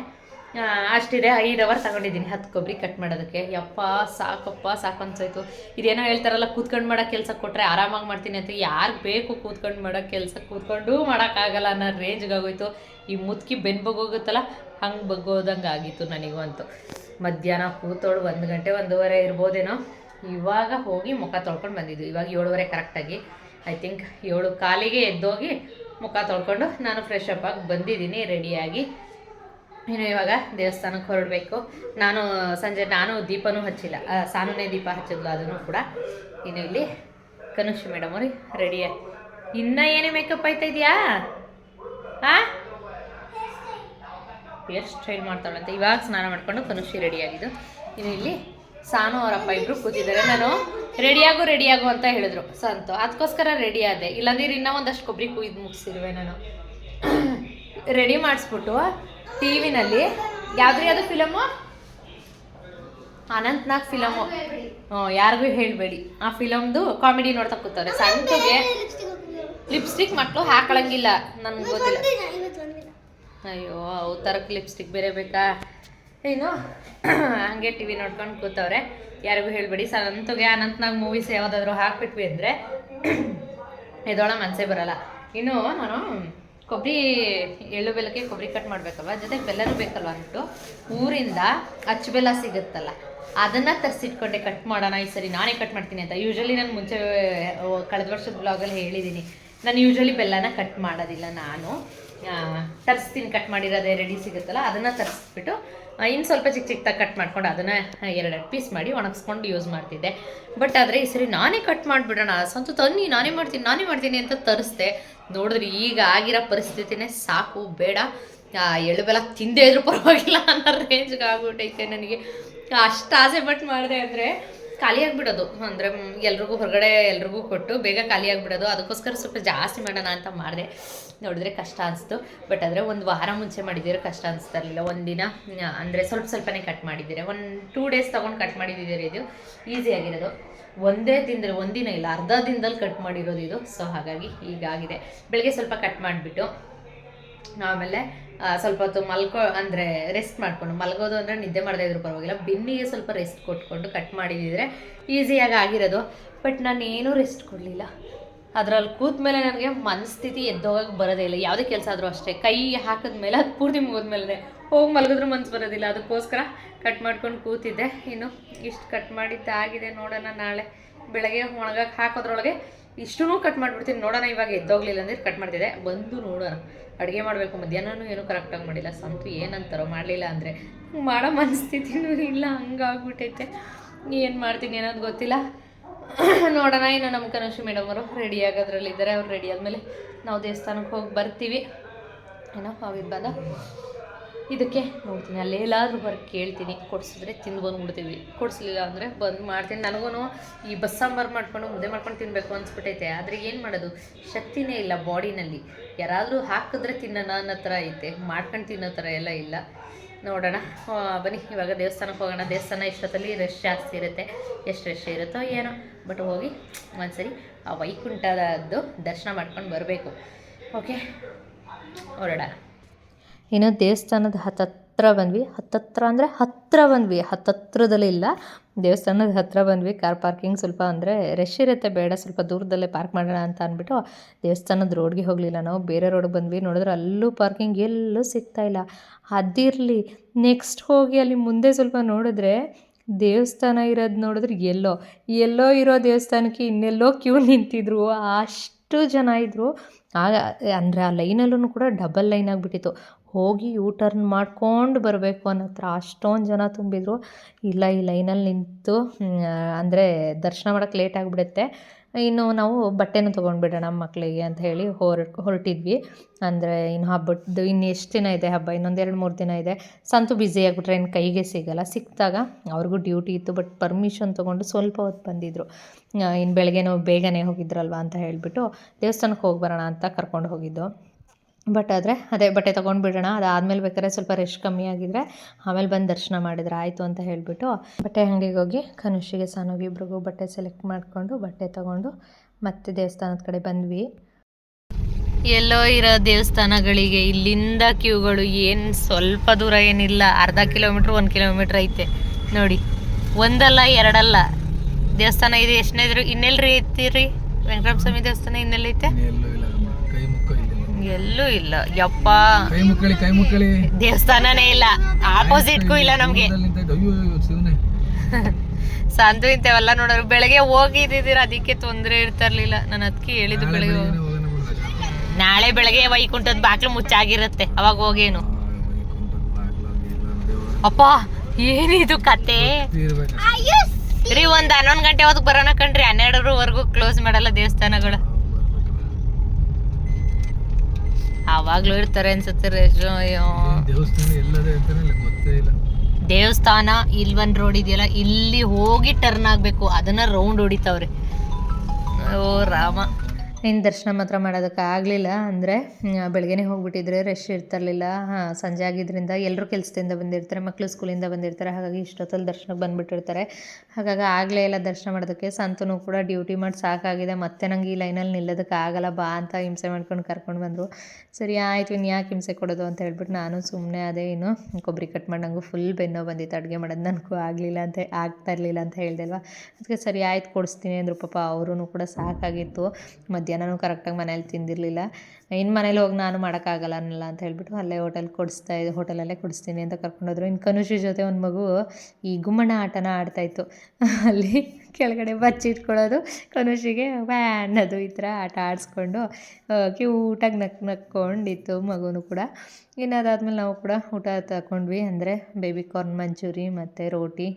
ಅಷ್ಟಿದೆ. 5 ಅವರ್ ತಗೊಂಡಿದ್ದೀನಿ 10 ಕೊಬ್ಬರಿ ಕಟ್ ಮಾಡೋದಕ್ಕೆ. ಯಪ್ಪ ಸಾಕು ಅನ್ಸಾಯ್ತು. ಇದೇನೋ ಹೇಳ್ತಾರಲ್ಲ, ಕೂತ್ಕೊಂಡು ಮಾಡೋ ಕೆಲಸ ಕೊಟ್ಟರೆ ಆರಾಮಾಗಿ ಮಾಡ್ತೀನಿ ಅಂತ. ಯಾರು ಬೇಕು ಕೂತ್ಕೊಂಡು ಮಾಡೋ ಕೆಲಸ? ಕೂತ್ಕೊಂಡು ಮಾಡೋಕ್ಕಾಗಲ್ಲ ಅನ್ನೋ ರೇಂಜ್ಗೆ ಆಗೋಯ್ತು. ಈ ಮುದುಕಿ ಬೆನ್ನು ಬಗ್ಗೋಗುತ್ತಲ್ಲ, ಹಂಗೆ ಬಗ್ಗೋದಂಗೆ ಆಗಿತ್ತು ನನಗೂ ಅಂತೂ. ಮಧ್ಯಾಹ್ನ ಕೂತೋಳು 1 ಗಂಟೆ 1:15 ಇರ್ಬೋದೇನೋ. ಇವಾಗ ಹೋಗಿ ಮುಖ ತೊಳ್ಕೊಂಡು ಬಂದಿದ್ದು. ಇವಾಗ 7:30 ಕರೆಕ್ಟಾಗಿ. ಐ ಥಿಂಕ್ 7:15 ಎದ್ದೋಗಿ ಮುಖ ತೊಳ್ಕೊಂಡು ನಾನು ಫ್ರೆಶ್ ಅಪ್ ಆಗಿ ಬಂದಿದ್ದೀನಿ ರೆಡಿಯಾಗಿ. ಇನ್ನು ಇವಾಗ ದೇವಸ್ಥಾನಕ್ಕೆ ಹೊರಡಬೇಕು. ಸಂಜೆ ದೀಪನೂ ಹಚ್ಚಿಲ್ಲ, ಸಾನುನೇ ದೀಪ ಹಚ್ಚಿದ್ಲು ಅದನ್ನು ಕೂಡ. ಇನ್ನು ಇಲ್ಲಿ ಕನುಷ್ ಮೇಡಮ್ ಅವ್ರಿ ರೆಡಿಯ. ಇನ್ನೂ ಏನೇ ಮೇಕಪ್ ಆಯ್ತಾ ಇದೆಯಾ? ಹೇರ್ ಸ್ಟೈಲ್ ಮಾಡ್ತಾಳಂತೆ. ಇವಾಗ ಸ್ನಾನ ಮಾಡ್ಕೊಂಡು ಕನುಷಿ ರೆಡಿಯಾಗಿದ್ದು. ಇನ್ನು ಇಲ್ಲಿ ಸಾನು ಅವರಪ್ಪ ಇಬ್ಬರು ಕೂತಿದ್ದಾರೆ. ನಾನು ರೆಡಿಯಾಗು ಅಂತ ಹೇಳಿದ್ರು ಸಂತು. ಅದಕ್ಕೋಸ್ಕರ ರೆಡಿ ಆದೆ. ಇಲ್ಲಾಂದ್ರೆ ಇನ್ನೂ ಒಂದಷ್ಟು ಕೊಬ್ಬರಿ ಕುಯ್ದು ಮುಗಿಸಿರುವೆ ನಾನು. ರೆಡಿ ಮಾಡಿಸ್ಬಿಟ್ಟು ಟಿ ವಿನಲ್ಲಿ ಯಾವುದು ಫಿಲಮು, ಅನಂತ್ನಾಗ್ ಫಿಲಮು, ಯಾರಿಗೂ ಹೇಳಬೇಡಿ, ಆ ಫಿಲಮ್ದು ಕಾಮಿಡಿ ನೋಡ್ತಾ ಕೂತವ್ರೆ. ಸಂತುಗೆ ಲಿಪ್ಸ್ಟಿಕ್ ಮಕ್ಕಳು ಹಾಕೊಳಂಗಿಲ್ಲ, ನನಗೆ ಗೊತ್ತಿಲ್ಲ. ಅಯ್ಯೋ ಅವು ಥರಕ್ಕೆ ಲಿಪ್ಸ್ಟಿಕ್ ಬೇರೆ ಬೇಕಾ? ಏನು ಹಂಗೆ ಟಿ ವಿ ನೋಡ್ಕೊಂಡು ಕೂತವ್ರೆ. ಯಾರಿಗೂ ಹೇಳಬೇಡಿ. ಸಂತುಗೆ ಅನಂತ್ನಾಗ್ ಮೂವೀಸ್ ಯಾವುದಾದ್ರೂ ಹಾಕ್ಬಿಟ್ವಿ ಅಂದರೆ ಇದೊಳ ಮನಸ್ಸೇ ಬರೋಲ್ಲ. ಇನ್ನು ನಾನು ಕೊಬ್ಬರಿ ಎಳ್ಳು ಬೆಲ್ಲಕ್ಕೆ ಕೊಬ್ಬರಿ ಕಟ್ ಮಾಡಬೇಕಲ್ವ, ಜೊತೆಗೆ ಬೆಲ್ಲನೂ ಬೇಕಲ್ವ ಅಂದ್ಬಿಟ್ಟು ಊರಿಂದ ಅಚ್ಚು ಬೆಲ್ಲ ಸಿಗುತ್ತಲ್ಲ ಅದನ್ನು ತರಿಸಿಟ್ಕೊಂಡೆ ಕಟ್ ಮಾಡೋಣ ಈ ಸರಿ ನಾನೇ ಕಟ್ ಮಾಡ್ತೀನಿ ಅಂತ. ಯೂಶ್ವಲಿ ನಾನು ಮುಂಚೆ ಕಳೆದ ವರ್ಷದ ಬ್ಲಾಗಲ್ಲಿ ಹೇಳಿದ್ದೀನಿ, ನಾನು ಯೂಶ್ವಲಿ ಬೆಲ್ಲನ ಕಟ್ ಮಾಡೋದಿಲ್ಲ, ನಾನು ತರಿಸ್ತೀನಿ. ಕಟ್ ಮಾಡಿರೋದೇ ರೆಡಿ ಸಿಗುತ್ತಲ್ಲ ಅದನ್ನು ತರಿಸ್ಬಿಟ್ಟು ಇನ್ನು ಸ್ವಲ್ಪ ಚಿಕ್ಕ ಚಿಕ್ಕದಾಗಿ ಕಟ್ ಮಾಡ್ಕೊಂಡು ಅದನ್ನು 2 ಪೀಸ್ ಮಾಡಿ ಒಣಗಿಸ್ಕೊಂಡು ಯೂಸ್ ಮಾಡ್ತಿದ್ದೆ. ಬಟ್ ಆದರೆ ಈ ಸರಿ ನಾನೇ ಕಟ್ ಮಾಡಿಬಿಡೋಣ, ಸ್ವಂತ ತನ್ನಿ ನಾನೇ ಮಾಡ್ತೀನಿ ಅಂತ ತರಿಸ್ದೆ. ನೋಡಿದ್ರೆ ಈಗ ಆಗಿರೋ ಪರಿಸ್ಥಿತಿನೇ ಸಾಕು ಬೇಡ, ಎಳ್ಳು ಬೆಲ್ಲ ತಿಂದೇ ಇದ್ರೂ ಪರವಾಗಿಲ್ಲ ಅನ್ನೋ ರೇಂಜ್ಗೆ ಆಗ್ಬಿಟ್ಟೈತೆ ನನಗೆ. ಅಷ್ಟು ಆಸೆ ಪಟ್ಟು ಮಾಡಿದೆ ಅಂದರೆ ಖಾಲಿ ಆಗಿಬಿಡೋದು, ಅಂದರೆ ಎಲ್ರಿಗೂ ಕೊಟ್ಟು ಬೇಗ ಖಾಲಿ ಆಗಿಬಿಡೋದು. ಅದಕ್ಕೋಸ್ಕರ ಸ್ವಲ್ಪ ಜಾಸ್ತಿ ಮಾಡೋಣ ಅಂತ ಮಾಡಿದೆ. ನೋಡಿದ್ರೆ ಕಷ್ಟ ಅನಿಸ್ತು. ಬಟ್ ಆದರೆ ಒಂದು ವಾರ ಮುಂಚೆ ಮಾಡಿದ್ದೀರ ಕಷ್ಟ ಅನಿಸ್ತಾ ಇರಲಿಲ್ಲ. ಒಂದಿನ ಅಂದರೆ ಸ್ವಲ್ಪನೇ ಕಟ್ ಮಾಡಿದ್ದೀರಿ, 2 ಡೇಸ್ ತೊಗೊಂಡು ಕಟ್ ಮಾಡಿದ್ದೀರಿ. ಇದು ಈಸಿಯಾಗಿರೋದು, ಒಂದೇ ದಿನದಲ್ಲಿ, ಒಂದಿನ ಇಲ್ಲ ಅರ್ಧ ದಿನದಲ್ಲಿ ಕಟ್ ಮಾಡಿರೋದು ಇದು. ಸೊ ಹಾಗಾಗಿ ಹೀಗಾಗಿದೆ. ಬೆಳಗ್ಗೆ ಸ್ವಲ್ಪ ಕಟ್ ಮಾಡಿಬಿಟ್ಟು ಆಮೇಲೆ ಸ್ವಲ್ಪ ಹೊತ್ತು ಅಂದರೆ ರೆಸ್ಟ್ ಮಾಡಿಕೊಂಡು ಮಲಗೋದು ಅಂದರೆ ನಿದ್ದೆ ಮಾಡದೇ ಇದ್ರೂ ಪರವಾಗಿಲ್ಲ, ಬೆನ್ನಿಗೆ ಸ್ವಲ್ಪ ರೆಸ್ಟ್ ಕೊಟ್ಕೊಂಡು ಕಟ್ ಮಾಡಿದಿದ್ರೆ ಈಸಿಯಾಗಿ ಆಗಿರೋದು. ಬಟ್ ನಾನೇನೂ ರೆಸ್ಟ್ ಕೊಡಲಿಲ್ಲ. ಅದರಲ್ಲಿ ಕೂತ ಮೇಲೆ ನನಗೆ ಮನಸ್ಥಿತಿ ಎದ್ದೋಗಕ್ಕೆ ಬರೋದೇ ಇಲ್ಲ. ಯಾವುದೇ ಕೆಲಸ ಆದರೂ ಅಷ್ಟೇ, ಕೈ ಹಾಕಿದ್ಮೇಲೆ ಅದು ಪೂರ್ತಿ ಮುಗಿದ್ಮೇಲೆ ಹೋಗಿ ಮಲಗಿದ್ರೂ ಮನಸ್ಸು ಬರೋದಿಲ್ಲ. ಅದಕ್ಕೋಸ್ಕರ ಕಟ್ ಮಾಡ್ಕೊಂಡು ಕೂತಿದ್ದೆ. ಇನ್ನು ಇಷ್ಟು ಕಟ್ ಮಾಡಿದ್ದಾಗಿದೆ, ನೋಡೋಣ ನಾಳೆ ಬೆಳಗ್ಗೆ ಒಣಗಕ್ಕೆ ಹಾಕೋದ್ರೊಳಗೆ ಇಷ್ಟೂ ಕಟ್ ಮಾಡಿಬಿಡ್ತೀನಿ. ನೋಡೋಣ ಇವಾಗ ಎದ್ದೋಗ್ಲಿಲ್ಲ ಅಂದರೆ ಕಟ್ ಮಾಡ್ತಿದ್ದೆ. ಬಂದು ನೋಡೋಣ, ಅಡುಗೆ ಮಾಡಬೇಕು. ಮಧ್ಯಾಹ್ನನೂ ಏನೂ ಕರೆಕ್ಟಾಗಿ ಮಾಡಿಲ್ಲ. ಸಂತು ಏನಂತಾರೋ ಮಾಡಲಿಲ್ಲ ಅಂದರೆ ಮಾಡೋ ಮನಸ್ಥಿತಿನೂ ಇಲ್ಲ, ಹಂಗಾಗ್ಬಿಟ್ಟೈತೆ. ಏನು ಮಾಡ್ತೀನಿ ಅನ್ನೋದು ಗೊತ್ತಿಲ್ಲ. ನೋಡೋಣ. ಇನ್ನು ನಮ್ಮ ಕನಶ್ರೀ ಮೇಡಮ್ ಅವರು ರೆಡಿ ಆಗೋದ್ರಲ್ಲಿದ್ದಾರೆ. ಅವ್ರು ರೆಡಿ ಆದಮೇಲೆ ನಾವು ದೇವಸ್ಥಾನಕ್ಕೆ ಹೋಗಿ ಬರ್ತೀವಿ. ಏನೋ ಅವಿಗೆ ಬಂದ ಇದಕ್ಕೆ ನೋಡ್ತೀನಿ, ಅಲ್ಲೆಲ್ಲಾದ್ರೂ ಬರ್ಗೆ ಕೇಳ್ತೀನಿ, ಕೊಡಿಸಿದ್ರೆ ತಿಂದು ಬಂದುಬಿಡ್ತೀವಿ. ಕೊಡಿಸ್ಲಿಲ್ಲ ಅಂದರೆ ಬಂದು ಮಾಡ್ತೀನಿ. ನನಗೂ ಈ ಬಸ್ ಸಾಂಬಾರು ಮಾಡ್ಕೊಂಡು ಮುದ್ದೆ ಮಾಡ್ಕೊಂಡು ತಿನ್ನಬೇಕು ಅನಿಸ್ಬಿಟ್ಟೈತೆ. ಆದರೆ ಏನು ಮಾಡೋದು, ಶಕ್ತಿನೇ ಇಲ್ಲ ಬಾಡಿನಲ್ಲಿ. ಯಾರಾದರೂ ಹಾಕಿದ್ರೆ ತಿನ್ನೋಣ ಅನ್ನೋ ಥರ ಐತೆ, ಮಾಡ್ಕೊಂಡು ತಿನ್ನೋ ಥರ ಎಲ್ಲ ಇಲ್ಲ. ನೋಡೋಣ, ಬನ್ನಿ ಇವಾಗ ದೇವಸ್ಥಾನಕ್ಕೆ ಹೋಗೋಣ. ದೇವಸ್ಥಾನ ಇಷ್ಟೊತ್ತಲ್ಲಿ ರಶ್ ಜಾಸ್ತಿ ಇರುತ್ತೆ, ಎಷ್ಟು ರಶ್ ಇರುತ್ತೋ ಏನೋ. ಬಟ್ ಹೋಗಿ ಒಂದ್ಸರಿ ಆ ವೈಕುಂಠದ್ದು ದರ್ಶನ ಮಾಡ್ಕೊಂಡು ಬರಬೇಕು. ಓಕೆ, ಹೊರಡೋಣ. ಇನ್ನು ದೇವಸ್ಥಾನದ ಹತ್ತತ್ರ ಬಂದ್ವಿ. ಹತ್ತಿರ ಬಂದ್ವಿ, ಹತ್ತತ್ರದಲ್ಲೇ ಇಲ್ಲ, ದೇವಸ್ಥಾನದ ಹತ್ತಿರ ಬಂದ್ವಿ. ಕಾರ್ ಪಾರ್ಕಿಂಗ್ ಸ್ವಲ್ಪ ಅಂದರೆ ರಶ್ ಇರುತ್ತೆ, ಬೇಡ ಸ್ವಲ್ಪ ದೂರದಲ್ಲೇ ಪಾರ್ಕ್ ಮಾಡೋಣ ಅಂತ ಅಂದ್ಬಿಟ್ಟು ದೇವಸ್ಥಾನದ ರೋಡ್ಗೆ ಹೋಗಲಿಲ್ಲ ನಾವು, ಬೇರೆ ರೋಡ್ಗೆ ಬಂದ್ವಿ. ನೋಡಿದ್ರೆ ಅಲ್ಲೂ ಪಾರ್ಕಿಂಗ್ ಎಲ್ಲೂ ಸಿಗ್ತಾಯಿಲ್ಲ. ಅದಿರಲಿ, ನೆಕ್ಸ್ಟ್ ಹೋಗಿ ಅಲ್ಲಿ ಮುಂದೆ ಸ್ವಲ್ಪ ನೋಡಿದ್ರೆ ದೇವಸ್ಥಾನ ಇರೋದು ನೋಡಿದ್ರೆ ಎಲ್ಲೋ ಇರೋ ದೇವಸ್ಥಾನಕ್ಕೆ ಇನ್ನೆಲ್ಲೋ ಕ್ಯೂ ನಿಂತಿದ್ರು. ಅಷ್ಟು ಜನ ಇದ್ದರು. ಅಂದರೆ ಆ ಲೈನಲ್ಲೂ ಕೂಡ ಡಬಲ್ ಲೈನ್ ಆಗಿಬಿಟ್ಟಿತ್ತು. ಹೋಗಿ ಯೂ ಟರ್ನ್ ಮಾಡ್ಕೊಂಡು ಬರಬೇಕು ಅನ್ನೋ ಹತ್ರ ಅಷ್ಟೊಂದು ಜನ ತುಂಬಿದ್ರು. ಇಲ್ಲ, ಈ ಲೈನಲ್ಲಿ ನಿಂತು ಅಂದರೆ ದರ್ಶನ ಮಾಡೋಕ್ಕೆ ಲೇಟ್ ಆಗಿಬಿಡುತ್ತೆ. ಇನ್ನು ನಾವು ಬಟ್ಟೆನೂ ತೊಗೊಂಡ್ಬಿಡೋಣ ಮಕ್ಕಳಿಗೆ ಅಂತ ಹೇಳಿ ಹೊರಟಿದ್ವಿ. ಅಂದರೆ ಇನ್ನು ಹಬ್ಬದ್ದು ಇನ್ನು ಎಷ್ಟು ದಿನ ಇದೆ ಹಬ್ಬ, ಇನ್ನೊಂದು 2-3 ದಿನ ಇದೆ. ಸಂತು ಬ್ಯುಸಿ ಆಗಿಬಿಟ್ರೆ ಇನ್ನು ಕೈಗೆ ಸಿಗೋಲ್ಲ. ಸಿಕ್ಕಿದಾಗ ಅವ್ರಿಗೂ ಡ್ಯೂಟಿ ಇತ್ತು. ಬಟ್ ಪರ್ಮಿಷನ್ ತೊಗೊಂಡು ಸ್ವಲ್ಪ ಹೊತ್ತು ಬಂದಿದ್ದರು. ಇನ್ನು ಬೆಳಗ್ಗೆನೂ ಬೇಗನೆ ಹೋಗಿದ್ರಲ್ವ ಅಂತ ಹೇಳಿಬಿಟ್ಟು ದೇವಸ್ಥಾನಕ್ಕೆ ಹೋಗಿ ಬರೋಣ ಅಂತ ಕರ್ಕೊಂಡು ಹೋಗಿದ್ದು. ಬಟ್ ಆದರೆ ಅದೇ ಬಟ್ಟೆ ತೊಗೊಂಡ್ಬಿಡೋಣ, ಅದಾದಮೇಲೆ ಬೇಕಾದ್ರೆ ಸ್ವಲ್ಪ ರೆಸ್ಟ್ ಕಮ್ಮಿ ಆಗಿದ್ರೆ ಆಮೇಲೆ ಬಂದು ದರ್ಶನ ಮಾಡಿದ್ರೆ ಆಯಿತು ಅಂತ ಹೇಳಿಬಿಟ್ಟು ಬಟ್ಟೆ ಅಂಗಡಿಗೆ ಹೋಗಿ ಕನುಷಿಗೆ ಸಾನೋಗಿ ಇಬ್ರಿಗೂ ಬಟ್ಟೆ ಸೆಲೆಕ್ಟ್ ಮಾಡಿಕೊಂಡು ಬಟ್ಟೆ ತೊಗೊಂಡು ಮತ್ತೆ ದೇವಸ್ಥಾನದ ಕಡೆ ಬಂದ್ವಿ. ಎಲ್ಲೋ ಇರೋ ದೇವಸ್ಥಾನಗಳಿಗೆ ಇಲ್ಲಿಂದ ಕ್ಯೂಗಳು ಏನು ಸ್ವಲ್ಪ ದೂರ ಏನಿಲ್ಲ, ಅರ್ಧ ಕಿಲೋಮೀಟ್ರ್ 1 ಕಿಲೋಮೀಟ್ರ್ ಐತೆ ನೋಡಿ. ಒಂದಲ್ಲ ಎರಡಲ್ಲ ದೇವಸ್ಥಾನ ಇದೆ. ಎಷ್ಟನೇ ಇದ್ರು ಇನ್ನೆಲ್ರಿ ಐತಿರಿ ವೆಂಕಟರಮಣ ಸ್ವಾಮಿ ದೇವಸ್ಥಾನ ಇನ್ನೆಲ್ಲೈತೆ? ಎಲ್ಲೂ ಇಲ್ಲ ಯಪ್ಪ, ದೇವಸ್ಥಾನನೇ ಇಲ್ಲ, ಆಪೋಸಿಟ್ಗೂ ಇಲ್ಲ ನಮ್ಗೆ. ಸಂತು ಇಂಥವೆಲ್ಲ ನೋಡೋರು ಬೆಳಗ್ಗೆ ಹೋಗಿದ್ದೀರ, ಅದಕ್ಕೆ ತೊಂದರೆ ಇರ್ತಿರ್ಲಿಲ್ಲ. ನಾನು ಅದಕ್ಕೆ ಹೇಳಿದ್ದು ಬೆಳಗ್ಗೆ ನಾಳೆ ಬೆಳಗ್ಗೆ ವೈಕುಂಠದ ಬಾಗ್ಲು ಮುಚ್ಚಾಗಿರುತ್ತೆ, ಅವಾಗ ಹೋಗೇನು. ಅಪ್ಪ ಏನಿದು ಕತೆ ರೀ, ಒಂದು 11 ಗಂಟೆ ಹೊತ್ತಿಗೆ ಬರೋಣ ಕಣ್ರಿ, 12ರವರೆಗೂ ಕ್ಲೋಸ್ ಮಾಡಲ್ಲ ದೇವಸ್ಥಾನಗಳು. ಆವಾಗ್ಲೂ ಇರ್ತಾರೆ ಅನ್ಸುತ್ತೆ. ದೇವಸ್ಥಾನ ಇಲ್ವನ್ ರೋಡ್ ಇದೆಯಲ್ಲ, ಇಲ್ಲಿ ಹೋಗಿ ಟರ್ನ್ ಆಗಬೇಕು, ಅದನ್ನ ರೌಂಡ್ ಹೊಡಿತಾವ್ರೆ. ಓ ರಾಮ. ಇನ್ನು ದರ್ಶನ ಮಾತ್ರ ಮಾಡೋದಕ್ಕೆ ಆಗಲಿಲ್ಲ. ಅಂದರೆ ಬೆಳಗ್ಗೆನೇ ಹೋಗ್ಬಿಟ್ಟಿದ್ರೆ ರಶ್ ಇರ್ತಿರ್ಲಿಲ್ಲ. ಸಂಜೆ ಆಗಿದ್ದರಿಂದ ಎಲ್ಲರೂ ಕೆಲಸದಿಂದ ಬಂದಿರ್ತಾರೆ, ಮಕ್ಕಳು ಸ್ಕೂಲಿಂದ ಬಂದಿರ್ತಾರೆ. ಹಾಗಾಗಿ ಇಷ್ಟೊತ್ತಲ್ಲಿ ದರ್ಶನಕ್ಕೆ ಬಂದುಬಿಟ್ಟಿರ್ತಾರೆ. ಹಾಗಾಗಿ ಆಗಲೇ ಎಲ್ಲ ದರ್ಶನ ಮಾಡೋದಕ್ಕೆ. ಸಂತನೂ ಕೂಡ ಡ್ಯೂಟಿ ಮಾಡಿ ಸಾಕಾಗಿದೆ, ಮತ್ತೆ ನಂಗೆ ಈ ಲೈನಲ್ಲಿ ನಿಲ್ಲೋದಕ್ಕೆ ಆಗಲ್ಲ ಬಾ ಅಂತ ಹಿಂಸೆ ಮಾಡ್ಕೊಂಡು ಕರ್ಕೊಂಡು ಬಂದರು. ಸರಿ ಆಯಿತು, ಇನ್ನು ಯಾಕೆ ಹಿಂಸೆ ಕೊಡೋದು ಅಂತ ಹೇಳ್ಬಿಟ್ಟು ನಾನು ಸುಮ್ಮನೆ ಅದೇ. ಇನ್ನು ಕೊಬ್ಬರಿ ಕಟ್ ಮಾಡಿ ನಂಗೂ ಫುಲ್ ಬೆನ್ನೋ ಬಂದಿತ್ತು, ಅಡುಗೆ ಮಾಡೋದು ನನಗೂ ಆಗ್ತಾ ಇರಲಿಲ್ಲ ಅಂತ ಹೇಳ್ದೆ ಅಲ್ವಾ. ಅದಕ್ಕೆ ಸರಿ ಆಯ್ತು ಕೊಡಿಸ್ತೀನಿ ಅಂದರು. ಪಾಪ ಅವರೂ ಕೂಡ ಸಾಕಾಗಿತ್ತು. ಮಧ್ಯಾಹ್ನನೂ ಕರೆಕ್ಟಾಗಿ ಮನೇಲಿ ತಿಂದಿರಲಿಲ್ಲ. ಇನ್ನು ಮನೇಲಿ ಹೋಗಿ ನಾನು ಮಾಡೋಕ್ಕಾಗಲ್ಲ ಅನ್ನಲ್ಲ ಅಂತ ಹೇಳ್ಬಿಟ್ಟು ಅಲ್ಲೇ ಹೋಟೆಲಲ್ಲೇ ಕೊಡಿಸ್ತೀನಿ ಅಂತ ಕರ್ಕೊಂಡೋದ್ರು. ಇನ್ನು ಕನುಷಿ ಜೊತೆ ಒಂದು ಮಗು ಈ ಗುಮ್ಮಣ್ಣ ಆಟನ ಆಡ್ತಾಯಿತ್ತು. ಅಲ್ಲಿ ಕೆಳಗಡೆ ಬಚ್ಚಿಟ್ಕೊಳ್ಳೋದು, ಕನುಷಿಗೆ ವ್ಯಾ ಅನ್ನೋದು, ಈ ಥರ ಆಟ ಆಡಿಸ್ಕೊಂಡು ಕ್ಯೂಟಾಗಿ ನಕ್ಕೊಂಡಿತ್ತು ಮಗುನೂ ಕೂಡ. ಇನ್ನು ಅದಾದಮೇಲೆ ನಾವು ಕೂಡ ಊಟ ತಗೊಂಡ್ವಿ. ಅಂದರೆ ಬೇಬಿ ಕಾರ್ನ್ ಮಂಚೂರಿ ಮತ್ತು ರೋಟಿ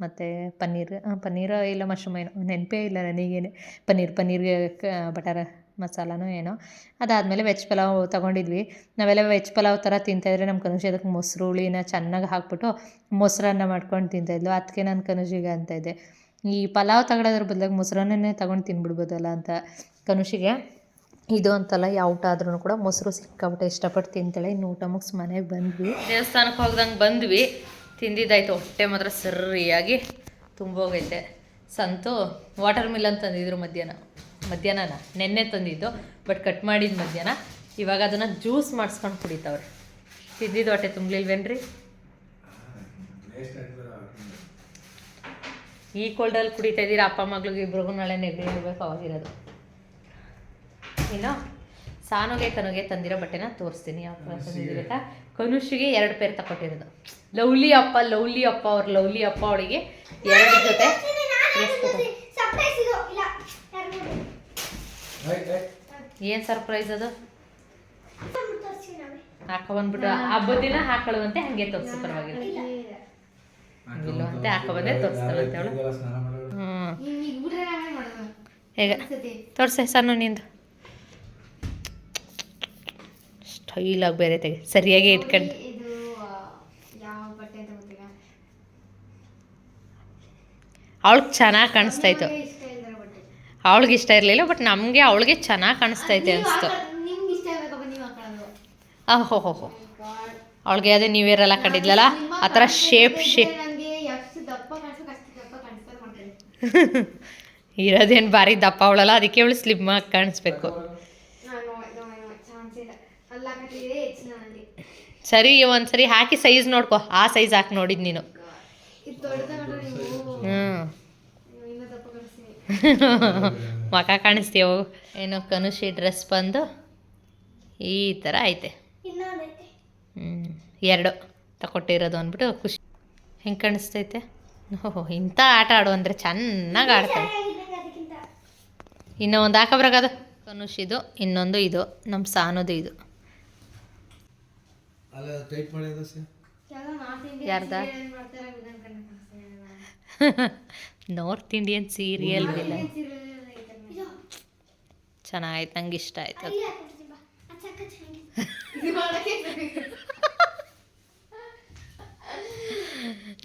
ಮತ್ತು ಪನ್ನೀರ್ ಇಲ್ಲ ಮಶ್ರೂಮ್ ಏನೋ ನೆನಪೇ ಇಲ್ಲ ನನಗೇನೆ. ಪನ್ನೀರ್ಗೆ ಬಟರ್ ಮಸಾಲನೋ ಏನೋ. ಅದಾದಮೇಲೆ ವೆಜ್ ಪಲಾವ್ ತೊಗೊಂಡಿದ್ವಿ. ನಾವೆಲ್ಲ ವೆಜ್ ಪಲಾವ್ ಥರ ತಿಂತಾಯಿದ್ರೆ ನಮ್ಮ ಕನುಷಿ ಅದಕ್ಕೆ ಮೊಸರು ಹುಳಿನ ಚೆನ್ನಾಗಿ ಹಾಕ್ಬಿಟ್ಟು ಮೊಸರನ್ನ ಮಾಡ್ಕೊಂಡು ತಿಂತಾಯಿದ್ಲು. ಅದಕ್ಕೆ ನಾನು ಕನುಷಿಗೆ ಅಂತಾಯಿದ್ದೆ, ಈ ಪಲಾವ್ ತಗೊಳ್ಳೋದ್ರ ಬದಲಾಗಿ ಮೊಸರನ್ನೇ ತಗೊಂಡು ತಿನ್ಬಿಡ್ಬೋದಲ್ಲ ಅಂತ. ಕನುಷಿಗೆ ಇದು ಅಂತಲ್ಲ, ಯಾವ ಊಟ ಆದ್ರೂ ಕೂಡ ಮೊಸರು ಸಿಕ್ಕಾಬಿಟ್ಟೆ ಇಷ್ಟಪಟ್ಟು ತಿಂತಾಳೆ. ಇನ್ನು ಊಟ ಮುಗಿಸಿ ಮನೆಗೆ ಬಂದ್ವಿ. ದೇವಸ್ಥಾನಕ್ಕೆ ಹೋಗ್ದಂಗೆ ಬಂದ್ವಿ. ತಿಂದಿದ್ದಾಯ್ತು, ಹೊಟ್ಟೆ ಮಾತ್ರ ಸರಿಯಾಗಿ ತುಂಬೋಗೈತೆ. ಸಂತು ವಾಟರ್ ಮಿಲನ್ ತಂದಿದ್ರು ಮಧ್ಯಾಹ್ನನ ನೆನ್ನೆ ತಂದಿದ್ದು, ಬಟ್ ಕಟ್ ಮಾಡಿದ್ದು ಮಧ್ಯಾಹ್ನ. ಇವಾಗ ಅದನ್ನು ಜ್ಯೂಸ್ ಮಾಡಿಸ್ಕೊಂಡು ಕುಡಿತಾವ್ರೆ. ತಿಂದಿದ್ದು ಹೊಟ್ಟೆ ತುಂಬಲಿಲ್ವೇನ್ರಿ? ಈ ಕೋಲ್ಡಲ್ಲಿ ಕುಡಿತಾ ಇದ್ದೀರಾ ಅಪ್ಪ ಮಗಳಿಗೆ ಇಬ್ರಿಗೂ. ನಾಳೆ ನೆಗಡಿ ಹೋಗ್ಬೇಕು ಅವಾಗಿರೋದು. ಇನ್ನು ಸಾನುಗೆ ಕನುಗೆ ತಂದಿರೋ ಬಟ್ಟೆನ ತೋರಿಸ್ತೀನಿ. ಯಾವ ಥರ ತಂದಿದ್ದೀವಿ ಅಂತ. ಕನುಷಿಗೆ 2 ಪೇರ್ ತಗೊಟ್ಟಿರೋದು. ಲವ್ಲಿ ಅಪ್ಪ ಅವ್ರ ಲವ್ಲಿ ಅಪ್ಪ ಅವಳಿಗೆ 2 ಜೊತೆ ಏನು ಸರ್ಪ್ರೈಸ್ ಅದು ಹಾಕೊಬಂದ್ಬಿಟ್ಟು ಹಬ್ಬದ ದಿನ ಹಾಕೊಳ್ಳುವಂತೆ ಹಾಗೆ ತೋರಿಸು, ಪರವಾಗಿಲ್ಲ ಇಲ್ಲವಂತೆ ಹಾಕೊಬಂದೆ ತೋರಿಸ್ತಾಳಂತೆ ಅವಳು. ಹೇಗ ತೋರಿಸೆ ಸಣ್ಣ ನಿಂದು ಸ್ಟೈಲಾಗಿ ಬೇರೆ ತೆಗೆ, ಸರಿಯಾಗಿ ಇಟ್ಕೊಂಡು. ಅವಳಿಗೆ ಚೆನ್ನಾಗಿ ಕಾಣಿಸ್ತಾಯಿತ್ತು. ಅವಳಿಗೆ ಇಷ್ಟ ಇರಲಿಲ್ಲ, ಬಟ್ ನಮಗೆ ಅವಳಿಗೆ ಚೆನ್ನಾಗಿ ಕಾಣಿಸ್ತೈತೆ ಅನಿಸ್ತು. ಹೋ ಅವಳಿಗೆ ಅದೇ ನ್ಯೂ ಇಯರ್ ಎಲ್ಲ ಕಂಡಿದ್ಲಲ್ಲ ಆ ಥರ ಶೇಪ್ ಇರೋದೇನು ಭಾರಿ ದಪ್ಪ ಅವಳಲ್ಲ, ಅದಕ್ಕೆ ಅವಳು ಸ್ಲಿಮ್ ಆಗಿ ಕಾಣಿಸ್ಬೇಕು. ಸರಿ ಒಂದ್ಸರಿ ಹಾಕಿ ಸೈಜ್ ನೋಡ್ಕೊ, ಆ ಸೈಜ್ ಹಾಕಿ ನೋಡಿದ್ ನೀನು. ಮಕ ಕಾಣಿಸ್ತೀಯ. ಏನೋ ಕನುಷಿ ಡ್ರೆಸ್ ಬಂದು ಈ ಥರ ಐತೆ. 2 ತಗೊಟ್ಟಿರೋದು ಅಂದ್ಬಿಟ್ಟು ಖುಷಿ. ಹೆಂಗೆ ಕಾಣಿಸ್ತೈತೆ? ಓಹೋ, ಇಂಥ ಆಟ ಆಡು ಅಂದರೆ ಚೆನ್ನಾಗಿ ಆಡ್ತಾಳೆ. ಇನ್ನೂ ಒಂದು ಹಾಕಬ್ರಾಗದು ಕನುಷಿದು, ಇನ್ನೊಂದು ಇದು ನಮ್ಮ ಸಾನೋದು. ಇದು ಯಾರ್ದ? ನಾರ್ತ್ ಇಂಡಿಯನ್ ಸೀರಿಯಲ್ ಬಿಲ್ಲ ಚೆನ್ನಾಯ್ತು, ನಂಗೆ ಇಷ್ಟ ಆಯ್ತು.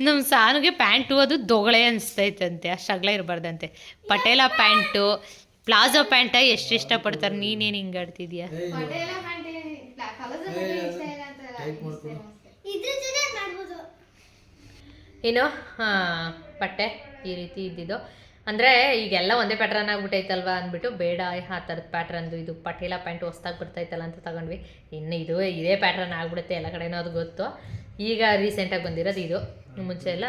ನಮ್ಮ ಸಾನುಗೆ ಪ್ಯಾಂಟು ಅದು ದೊಗಳೆ ಅನಿಸ್ತೈತಂತೆ, ಅಷ್ಟು ಅಗಲ ಇರಬಾರ್ದಂತೆ. ಪಟೇಲ ಪ್ಯಾಂಟು, ಪ್ಲಾಜೋ ಪ್ಯಾಂಟ ಎಷ್ಟು ಇಷ್ಟಪಡ್ತಾರೆ. ನೀನೇನು ಹಿಂಗೆ ಆಡ್ತಿದ್ಯಾ? ಏನು ಬಟ್ಟೆ ಈ ರೀತಿ ಇದ್ದಿದ್ದು. ಅಂದರೆ ಈಗೆಲ್ಲ ಒಂದೇ ಪ್ಯಾಟ್ರನ್ ಆಗ್ಬಿಟ್ಟೈತಲ್ವ ಅಂದ್ಬಿಟ್ಟು ಬೇಡ ಆ ಥರದ ಪ್ಯಾಟ್ರನ್ದು. ಇದು ಪಟೇಲ ಪ್ಯಾಂಟ್ ಹೊಸ್ದಾಗಿ ಬರ್ತೈತಲ್ಲ ಅಂತ ತಗೊಂಡ್ವಿ. ಇನ್ನು ಇದೇ ಪ್ಯಾಟ್ರನ್ ಆಗ್ಬಿಡುತ್ತೆ ಎಲ್ಲ ಕಡೆನೂ, ಅದು ಗೊತ್ತು. ಈಗ ರೀಸೆಂಟಾಗಿ ಬಂದಿರೋದು ಇದು. ಮುಂಚೆ ಎಲ್ಲ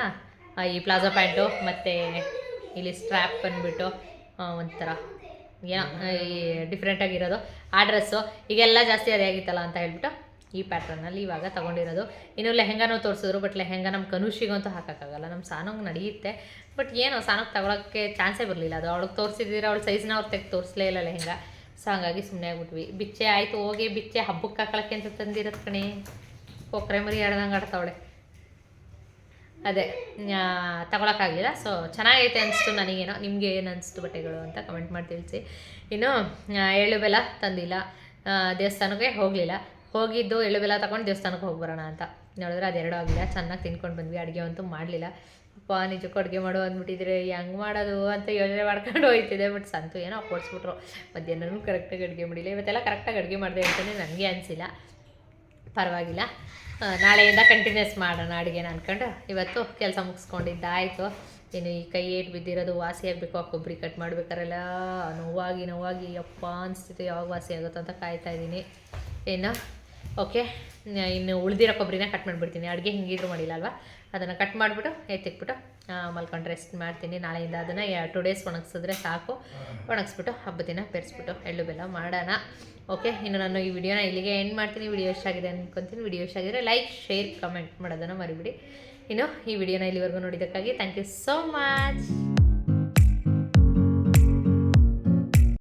ಈ ಪ್ಲಾಜೋ ಪ್ಯಾಂಟು ಮತ್ತು ಇಲ್ಲಿ ಸ್ಟ್ರ್ಯಾಪ್ ಬಂದುಬಿಟ್ಟು ಒಂಥರ ಏನೋ ಈ ಡಿಫ್ರೆಂಟಾಗಿರೋದು ಆ ಡ್ರೆಸ್ಸು. ಈಗೆಲ್ಲ ಜಾಸ್ತಿ ಅದೇ ಆಗಿತ್ತಲ್ಲ ಅಂತ ಹೇಳ್ಬಿಟ್ಟು ಈ ಪ್ಯಾಟ್ರನಲ್ಲಿ ಇವಾಗ ತೊಗೊಂಡಿರೋದು. ಇನ್ನು ಲೆಹೆಂಗಾನೂ ತೋರಿಸಿದ್ರು, ಬಟ್ ಲೆಹೆಂಗಾ ನಮ್ಮ ಕನುಷಿಗಂತೂ ಹಾಕೋಕ್ಕಾಗಲ್ಲ. ನಮ್ಮ ಸಾನೋಗೆ ನಡೆಯುತ್ತೆ, ಬಟ್ ಏನೋ ಸಾನೋಗೆ ತಗೊಳಕ್ಕೆ ಚಾನ್ಸೇ ಬರಲಿಲ್ಲ. ಅದು ಅವಳಿಗೆ ತೋರಿಸಿದ್ರೆ ಅವಳ ಸೈಜ್ನ ಅವ್ರು ತೆಗೆದು ತೋರಿಸಲೇ ಇಲ್ಲ ಲೆಹೆಂಗಾ. ಸೊ ಹಂಗಾಗಿ ಸುಮ್ಮನೆ ಆಗ್ಬಿಟ್ವಿ. ಬಿಚ್ಚೆ ಆಯಿತು, ಹೋಗಿ ಬಿಚ್ಚೆ ಹಬ್ಬಕ್ಕೆ ಹಾಕೊಳಕ್ಕೆ ಅಂತ ತಂದಿರೋದು ಕಣೆ. ಕೊಕ್ಕರೆ ಮರಿ ಆಡ್ದಂಗೆ ಆಡ್ತಾವಳೆ. ಅದೇ ತಗೊಳಕ್ಕಾಗಲಿಲ್ಲ. ಸೊ ಚೆನ್ನಾಗೈತೆ ಅನಿಸ್ತು ನನಗೇನೋ. ನಿಮಗೆ ಏನು ಅನಿಸ್ತು ಬಟ್ಟೆಗಳು ಅಂತ ಕಮೆಂಟ್ ಮಾಡಿ ತಿಳಿಸಿ. ಇನ್ನು ಎಳ್ಳು ಬೆಲ್ಲ ತಂದಿಲ್ಲ, ದೇವಸ್ಥಾನಕ್ಕೆ ಹೋಗಲಿಲ್ಲ. ಹೋಗಿದ್ದು ಎಳ್ಳು ಬೆಲ್ಲ ತಗೊಂಡು ದೇವಸ್ಥಾನಕ್ಕೆ ಹೋಗಿ ಬರೋಣ ಅಂತ ನೋಡಿದ್ರೆ ಅದು 2 ಆಗಿಲ್ಲ. ಚೆನ್ನಾಗಿ ತಿನ್ಕೊಂಡು ಬಂದ್ವಿ. ಅಡುಗೆ ಅಂತೂ ಮಾಡಲಿಲ್ಲ. ಅಪ್ಪ ನಿಜಕ್ಕೂ ಅಡುಗೆ ಮಾಡೋ ಅಂದ್ಬಿಟ್ಟಿದ್ರೆ ಹೆಂಗೆ ಮಾಡೋದು ಅಂತ ಯೋಚನೆ ಮಾಡ್ಕೊಂಡು ಹೋಗ್ತಿದೆ. ಬಟ್ ಸಂತು ಏನೋ ಕೊಡಿಸ್ಬಿಟ್ರು. ಮಧ್ಯಾಹ್ನನೂ ಕರೆಕ್ಟಾಗಿ ಅಡುಗೆ ಮಾಡಿಲ್ಲ. ಇವತ್ತೆಲ್ಲ ಕರೆಕ್ಟಾಗಿ ಅಡುಗೆ ಮಾಡಿದೆ ಅಂತಲೇ ನನಗೆ ಅನಿಸಿಲ್ಲ. ಪರವಾಗಿಲ್ಲ, ನಾಳೆಯಿಂದ ಕಂಟಿನ್ಯೂಸ್ ಮಾಡೋಣ ಅಡುಗೆನ ಅಂದ್ಕೊಂಡು ಇವತ್ತು ಕೆಲಸ ಮುಗಿಸ್ಕೊಂಡಿದ್ದಾಯಿತು. ಇನ್ನು ಈ ಕೈ ಏಟು ಬಿದ್ದಿರೋದು ವಾಸಿ ಆಗಬೇಕು. ಆ ಕೊಬ್ಬರಿ ಕಟ್ ಮಾಡ್ಬೇಕಾರೆಲ್ಲ ನೋವಾಗಿ ಅಪ್ಪ ಅನಿಸ್ತಿತ್ತು, ಯಾವಾಗ ವಾಸಿ ಆಗುತ್ತೋ ಅಂತ ಕಾಯ್ತಾಯಿದ್ದೀನಿ. ಇನ್ನು ಓಕೆ, ಇನ್ನು ಉಳಿದಿರೋ ಕೊಬ್ಬರಿನ ಕಟ್ ಮಾಡಿಬಿಡ್ತೀನಿ. ಅಡುಗೆ ಹಿಂಗಿದ್ರು ಮಾಡಿಲ್ಲ ಅಲ್ವಾ, ಅದನ್ನು ಕಟ್ ಮಾಡಿಬಿಟ್ಟು ಎತ್ತಿಕ್ಬಿಟ್ಟು ಮಲ್ಕೊಂಡು ರೆಸ್ಟ್ ಮಾಡ್ತೀನಿ. ನಾಳೆಯಿಂದ ಅದನ್ನು 2 ಡೇಸ್ ಒಣಗಿಸಿದ್ರೆ ಸಾಕು. ಒಣಗಿಸ್ಬಿಟ್ಟು ಹಬ್ಬದ ದಿನ ಬೆರೆಸ್ಬಿಟ್ಟು ಎಳ್ಳು ಬೆಲ್ಲ ಮಾಡೋಣ. ಓಕೆ, ಇನ್ನು ನಾನು ಈ ವಿಡಿಯೋನ ಇಲ್ಲಿಗೆ ಎಂಡ್ ಮಾಡ್ತೀನಿ. ವಿಡಿಯೋ ಇಷ್ಟ ಆಗಿದೆ ಅಂದ್ಕೊತೀನಿ. ವಿಡಿಯೋ ಇಷ್ಟ ಆಗಿದ್ರೆ ಲೈಕ್, ಶೇರ್, ಕಮೆಂಟ್ ಮಾಡೋದನ್ನು ಮರಿಬಿಡಿ. ಇನ್ನು ಈ ವಿಡಿಯೋನ ಇಲ್ಲಿವರೆಗೂ ನೋಡಿದ್ದಕ್ಕಾಗಿ ಥ್ಯಾಂಕ್ ಯು ಸೋ ಮಚ್.